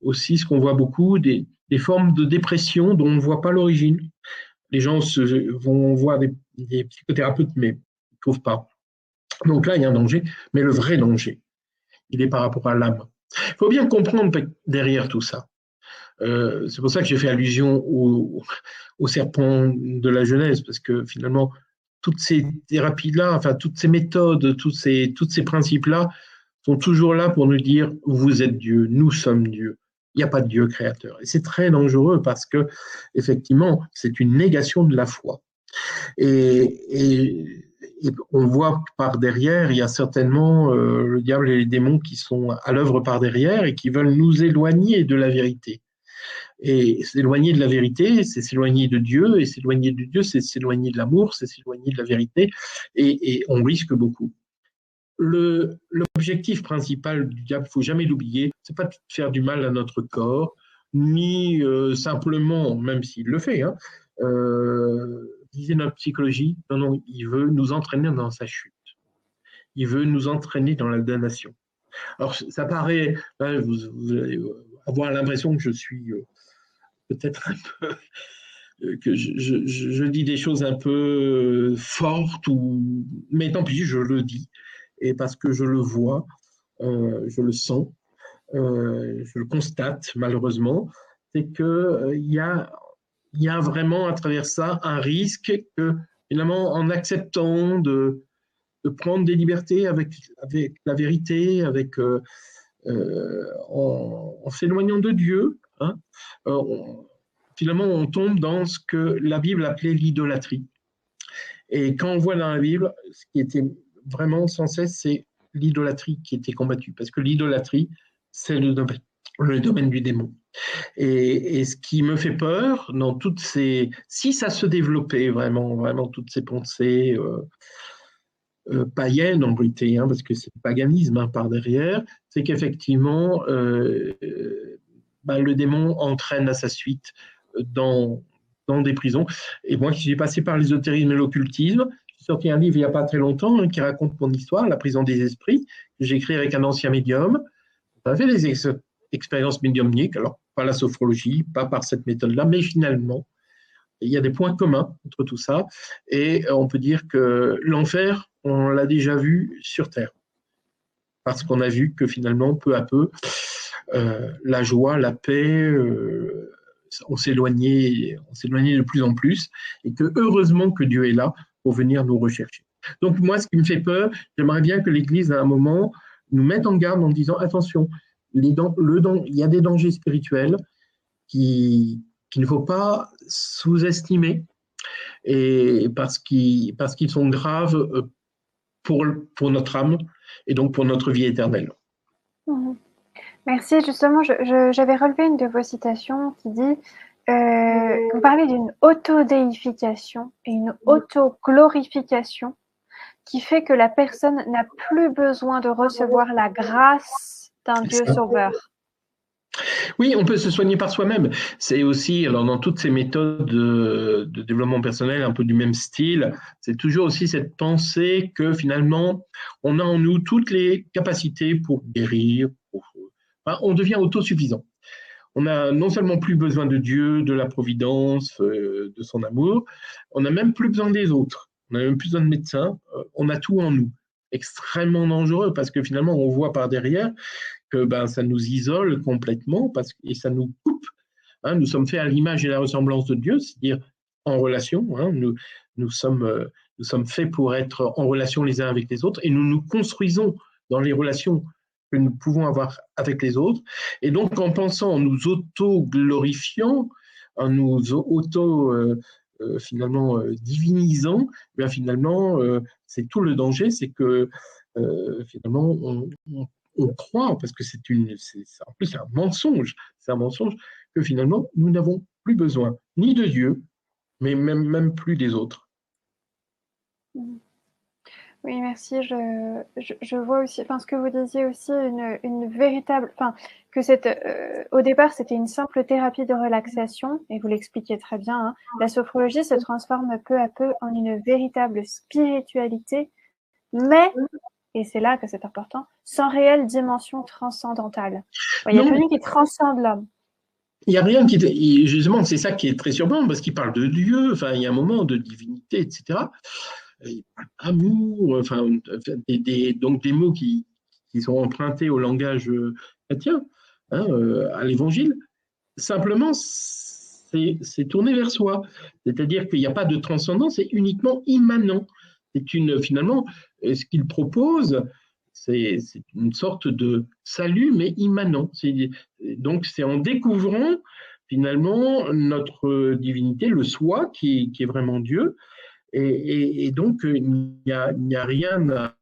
aussi ce qu'on voit beaucoup, des formes de dépression dont on ne voit pas l'origine. Les gens vont voir des psychothérapeutes, mais ils ne trouvent pas. Donc là, il y a un danger, mais le vrai danger, il est par rapport à l'âme. Il faut bien comprendre derrière tout ça. C'est pour ça que j'ai fait allusion au serpent de la Genèse, parce que finalement, toutes ces thérapies-là, enfin toutes ces méthodes, tous ces principes-là sont toujours là pour nous dire vous êtes Dieu, nous sommes Dieu. Il n'y a pas de Dieu créateur. Et c'est très dangereux parce que effectivement, c'est une négation de la foi. Et on voit par derrière, il y a certainement le diable et les démons qui sont à l'œuvre par derrière et qui veulent nous éloigner de la vérité. Et s'éloigner de la vérité, c'est s'éloigner de Dieu, et s'éloigner de Dieu, c'est s'éloigner de l'amour, c'est s'éloigner de la vérité, et on risque beaucoup. L'objectif principal du diable, il ne faut jamais l'oublier, c'est pas de faire du mal à notre corps, ni simplement, même s'il le fait, disait notre psychologie, non, il veut nous entraîner dans sa chute. Il veut nous entraîner dans la damnation. Alors, ça paraît, là, vous allez avoir l'impression que je suis peut-être un peu, que je dis des choses un peu fortes, mais tant pis, je le dis. Et parce que je le vois, je le sens, je le constate malheureusement, c'est qu'il y a vraiment à travers ça un risque que finalement en acceptant de prendre des libertés avec la vérité, en s'éloignant de Dieu, finalement on tombe dans ce que la Bible appelait l'idolâtrie. Et quand on voit dans la Bible, ce qui était vraiment sans cesse, c'est l'idolâtrie qui était combattue. Parce que l'idolâtrie, c'est le domaine du démon. Et ce qui me fait peur, dans toutes si ça se développait vraiment toutes ces pensées païennes en réalité, parce que c'est le paganisme par derrière, c'est qu'effectivement, le démon entraîne à sa suite dans des prisons. Et moi, qui suis passé par l'ésotérisme et l'occultisme, j'ai sorti un livre il n'y a pas très longtemps qui raconte mon histoire, La prison des esprits, que j'ai écrit avec un ancien médium. On a fait des expériences médiumniques, alors pas la sophrologie, pas par cette méthode-là, mais finalement, il y a des points communs entre tout ça, et on peut dire que l'enfer, on l'a déjà vu sur Terre, parce qu'on a vu que finalement, peu à peu, la joie, la paix, on s'éloignait de plus en plus, et que heureusement que Dieu est là pour venir nous rechercher. Donc moi, ce qui me fait peur, j'aimerais bien que l'Église, à un moment, nous mette en garde en disant, attention, il y a des dangers spirituels qu'il ne faut pas sous-estimer, et parce qu'ils sont graves pour notre âme, et donc pour notre vie éternelle. Mmh. Merci. Justement, j'avais relevé une de vos citations qui dit vous parlez d'une autodéification et une autoglorification qui fait que la personne n'a plus besoin de recevoir la grâce d'un Dieu sauveur. Oui, on peut se soigner par soi-même. C'est aussi, alors dans toutes ces méthodes de développement personnel un peu du même style, c'est toujours aussi cette pensée que finalement, on a en nous toutes les capacités pour guérir, on devient autosuffisant. On n'a non seulement plus besoin de Dieu, de la providence, de son amour, on n'a même plus besoin des autres. On n'a même plus besoin de médecins. On a tout en nous. Extrêmement dangereux parce que finalement, on voit par derrière que ça nous isole complètement et ça nous coupe. Hein. Nous sommes faits à l'image et la ressemblance de Dieu, c'est-à-dire en relation. Hein. Nous sommes faits pour être en relation les uns avec les autres et nous nous construisons dans les relations que nous pouvons avoir avec les autres. Et donc, en pensant, en nous auto-glorifiant, en nous finalement divinisant, bien finalement, c'est tout le danger, c'est que finalement, on croit, parce que en plus c'est un mensonge, que finalement, nous n'avons plus besoin ni de Dieu, mais même plus des autres. Oui, merci. Je vois aussi, ce que vous disiez aussi, une véritable, que au départ, c'était une simple thérapie de relaxation, et vous l'expliquiez très bien, hein. La sophrologie se transforme peu à peu en une véritable spiritualité, mais, et c'est là que c'est important, sans réelle dimension transcendantale. Il n'y a plus rien qui transcende l'homme. Il n'y a rien justement, c'est ça qui est très surprenant, parce qu'il parle de Dieu, enfin, il y a un moment de divinité, etc. Il parle d'amour, enfin, donc des mots qui sont empruntés au langage chrétien, hein, à l'évangile. Simplement, c'est tourné vers soi. C'est-à-dire qu'il n'y a pas de transcendance, c'est uniquement immanent. Finalement, ce qu'il propose, c'est une sorte de salut, mais immanent. Donc, c'est en découvrant finalement notre divinité, le soi, qui est vraiment Dieu. Et donc, il n'y a rien à.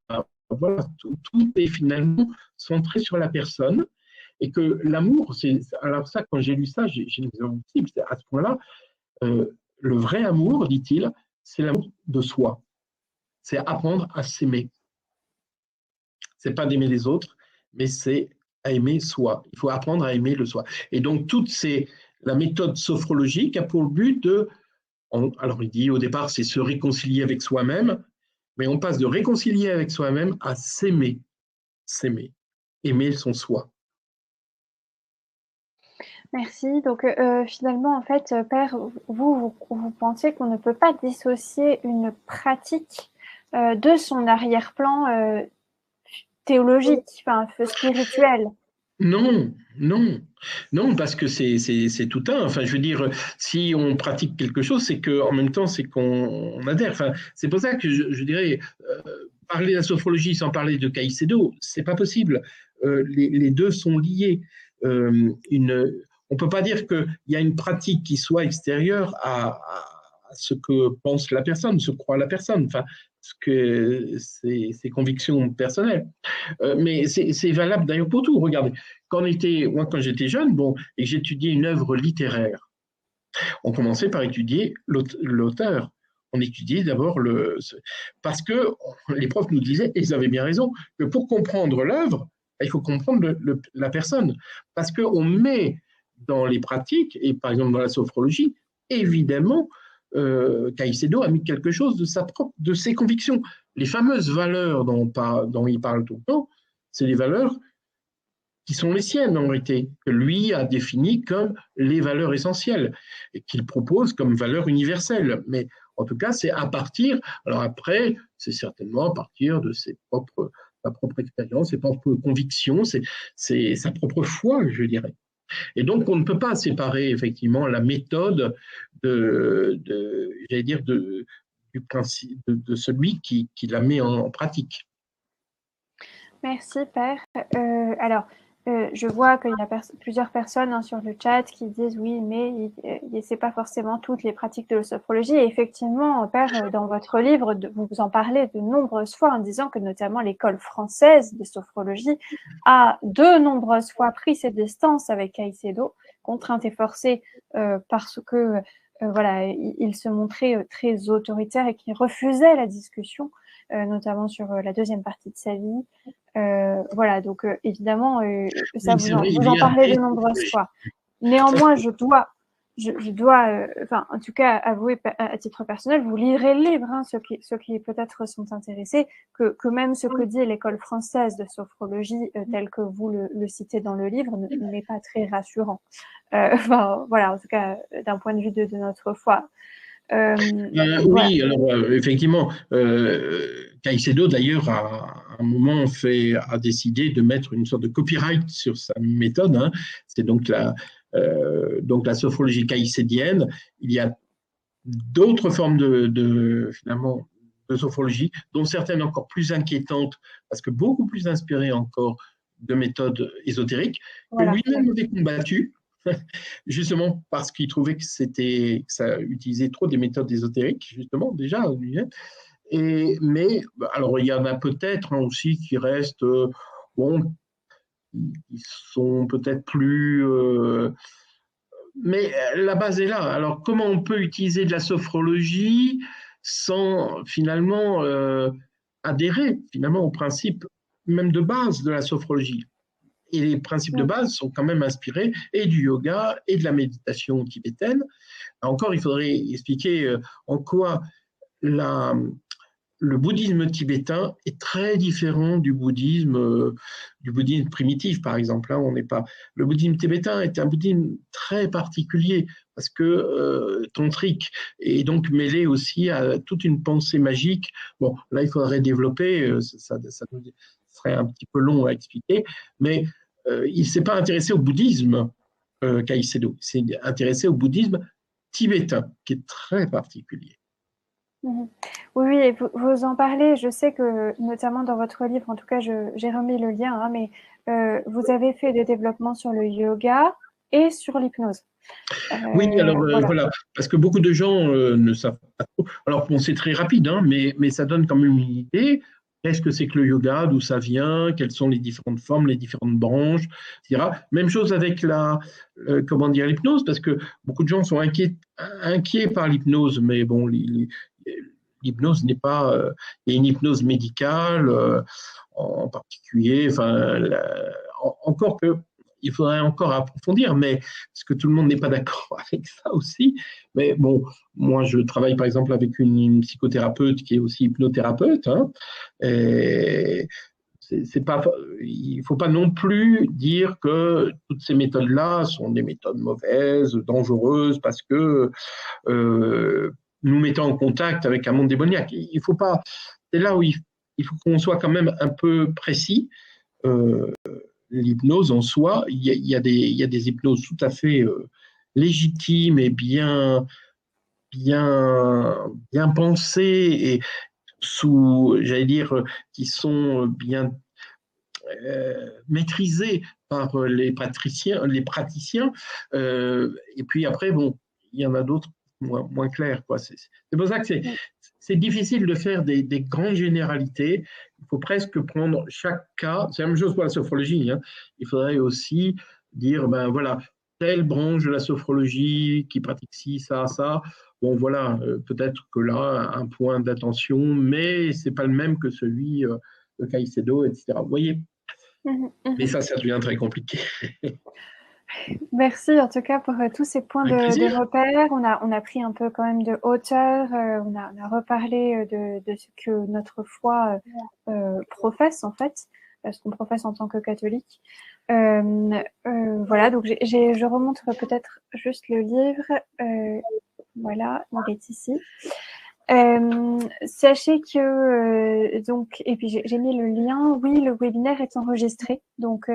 Voilà, tout est finalement centré sur la personne. Et que l'amour, alors ça, quand j'ai lu ça, j'ai dit, à ce point-là, le vrai amour, dit-il, c'est l'amour de soi. C'est apprendre à s'aimer. C'est pas d'aimer les autres, mais c'est à aimer soi. Il faut apprendre à aimer le soi. Et donc, la méthode sophrologique a pour but alors il dit au départ, c'est se réconcilier avec soi-même, mais on passe de réconcilier avec soi-même à s'aimer, aimer son soi. Merci. Donc, finalement, en fait, Père, vous pensez qu'on ne peut pas dissocier une pratique de son arrière-plan théologique, spirituel? Non, parce que c'est tout un. Enfin, je veux dire, si on pratique quelque chose, c'est qu'en même temps, c'est qu'on adhère. Enfin, c'est pour ça que je dirais, parler de la sophrologie sans parler de Caicedo, c'est pas possible. Les deux sont liés. On peut pas dire qu'il y a une pratique qui soit extérieure à ce que pense la personne, ce que croit la personne, enfin, ce que ses convictions personnelles. Mais c'est valable d'ailleurs pour tout. Regardez, moi, quand j'étais jeune, et que j'étudiais une œuvre littéraire, on commençait par étudier l'auteur. On étudiait d'abord parce que les profs nous disaient, et ils avaient bien raison, que pour comprendre l'œuvre, il faut comprendre la personne. Parce qu'on met dans les pratiques, et par exemple dans la sophrologie, évidemment, Caicedo a mis quelque chose de ses convictions. Les fameuses valeurs dont il parle tout le temps, c'est les valeurs qui sont les siennes en réalité, que lui a définies comme les valeurs essentielles et qu'il propose comme valeurs universelles. Mais en tout cas, c'est à partir, alors après, c'est certainement à partir de sa propre expérience, ses propres convictions, c'est sa propre foi, je dirais. Et donc, on ne peut pas séparer effectivement la méthode j'allais dire, du principe, de celui qui la met en pratique. Merci, Père. Alors, je vois qu'il y a plusieurs personnes sur le chat qui disent oui, mais c'est pas forcément toutes les pratiques de la sophrologie. Et effectivement, Père, dans votre livre, vous en parlez de nombreuses fois en disant que notamment l'école française de sophrologie a de nombreuses fois pris ses distances avec Caicedo, contrainte et forcée parce que voilà, il se montrait très autoritaire et qu'il refusait la discussion, notamment sur la deuxième partie de sa vie. Voilà, donc évidemment, ça Oui, vous en parlez de nombreuses fois. Néanmoins, je dois, enfin, en tout cas, avouer à titre personnel, vous lirez le livre, hein, ceux qui peut-être sont intéressés, que même ce que dit l'école française de sophrologie, tel que vous le citez dans le livre, n'est pas très rassurant. Enfin, voilà, en tout cas, d'un point de vue de notre foi. Oui, alors effectivement, Caicedo d'ailleurs à un moment a décidé de mettre une sorte de copyright sur sa méthode. Hein. C'est donc la sophrologie caïcédienne. Il y a d'autres formes finalement de sophrologie, dont certaines encore plus inquiétantes, parce que beaucoup plus inspirées encore de méthodes ésotériques, que voilà. lui-même avait combattues. Justement parce qu'il trouvait que ça utilisait trop des méthodes ésotériques, justement, déjà. Mais, alors, il y en a peut-être aussi qui restent, bon, qui sont peut-être plus. Mais la base est là. Alors, comment on peut utiliser de la sophrologie sans finalement adhérer finalement au principe même de base de la sophrologie? Et les principes de base sont quand même inspirés et du yoga et de la méditation tibétaine. Encore, il faudrait expliquer en quoi le bouddhisme tibétain est très différent du bouddhisme primitif, par exemple. Là, on n'est pas. Le bouddhisme tibétain est un bouddhisme très particulier parce que tantrique et donc mêlé aussi à toute une pensée magique. Bon, là, il faudrait développer, ça serait un petit peu long à expliquer, mais il ne s'est pas intéressé au bouddhisme, Caicedo. Il s'est intéressé au bouddhisme tibétain, qui est très particulier. Oui, et vous en parlez. Je sais que, notamment dans votre livre, en tout cas, j'ai remis le lien, hein, mais vous avez fait des développements sur le yoga et sur l'hypnose. Oui, alors voilà, parce que beaucoup de gens ne savent pas trop. Alors bon, c'est très rapide, hein, mais ça donne quand même une idée. Qu'est-ce que c'est que le yoga, d'où ça vient, quelles sont les différentes formes, les différentes branches, etc. Même chose avec comment dire, l'hypnose, parce que beaucoup de gens sont inquiets par l'hypnose, mais bon, l'hypnose n'est pas, il y a une hypnose médicale en particulier, enfin, encore que il faudrait encore approfondir, mais parce que tout le monde n'est pas d'accord avec ça aussi. Mais bon, moi, je travaille par exemple avec une psychothérapeute qui est aussi hypnothérapeute. Hein, et c'est pas, il ne faut pas non plus dire que toutes ces méthodes-là sont des méthodes mauvaises, dangereuses, parce que nous mettons en contact avec un monde démoniaque. Il faut pas. C'est là où il faut qu'on soit quand même un peu précis. L'hypnose en soi, il y a des hypnoses tout à fait légitimes et bien pensées et j'allais dire, qui sont bien maîtrisées par les praticiens. Et puis après, bon, il y en a d'autres moins clairs. C'est pour ça que c'est difficile de faire des grandes généralités. Il faut presque prendre chaque cas. C'est la même chose pour la sophrologie. Hein. Il faudrait aussi dire, ben voilà, telle branche de la sophrologie qui pratique ci, ça, ça. Bon, voilà, peut-être que là, un point d'attention, mais c'est pas le même que celui de Caicedo, etc. Vous voyez? Mais ça devient très compliqué. Merci en tout cas pour tous ces points de repère. On a pris un peu quand même de hauteur, on a reparlé de ce que notre foi professe en fait, ce qu'on professe en tant que catholique. Voilà, donc je remonte peut-être juste le livre. Voilà, il est ici. Sachez que donc, et puis j'ai mis le lien. Oui, le webinaire est enregistré. Donc,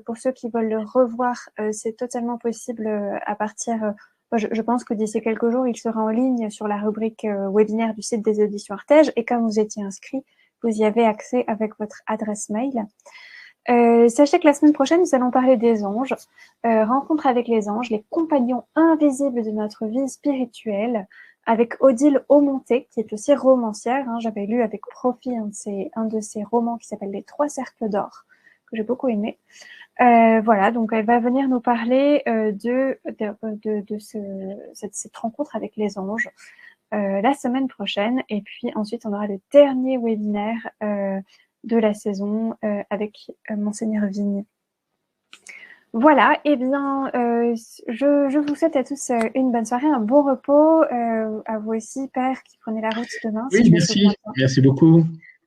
pour ceux qui veulent le revoir, c'est totalement possible à partir. Je pense que d'ici quelques jours, il sera en ligne sur la rubrique webinaire du site des éditions Artege. Et comme vous étiez inscrit, vous y avez accès avec votre adresse mail. Sachez que la semaine prochaine, nous allons parler des anges, rencontre avec les anges, les compagnons invisibles de notre vie spirituelle, avec Odile Aumonté, qui est aussi romancière. J'avais lu avec profit un de ses romans qui s'appelle Les Trois Cercles d'Or, que j'ai beaucoup aimé. Voilà, donc elle va venir nous parler cette rencontre avec les anges la semaine prochaine. Et puis ensuite, on aura le dernier webinaire de la saison avec Monseigneur Vigne. Voilà, et bien, je vous souhaite à tous une bonne soirée, un bon repos. À vous aussi, Père, qui prenez la route demain. Oui, merci. Merci beaucoup.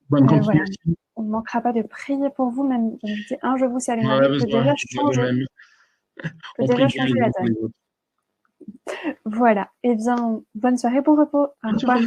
Bonne continuation. Voilà. On ne manquera pas de prier pour vous, même je vous salue Marie, peut déjà changer la donne. Voilà, et bien, bonne soirée, bon repos. Au revoir.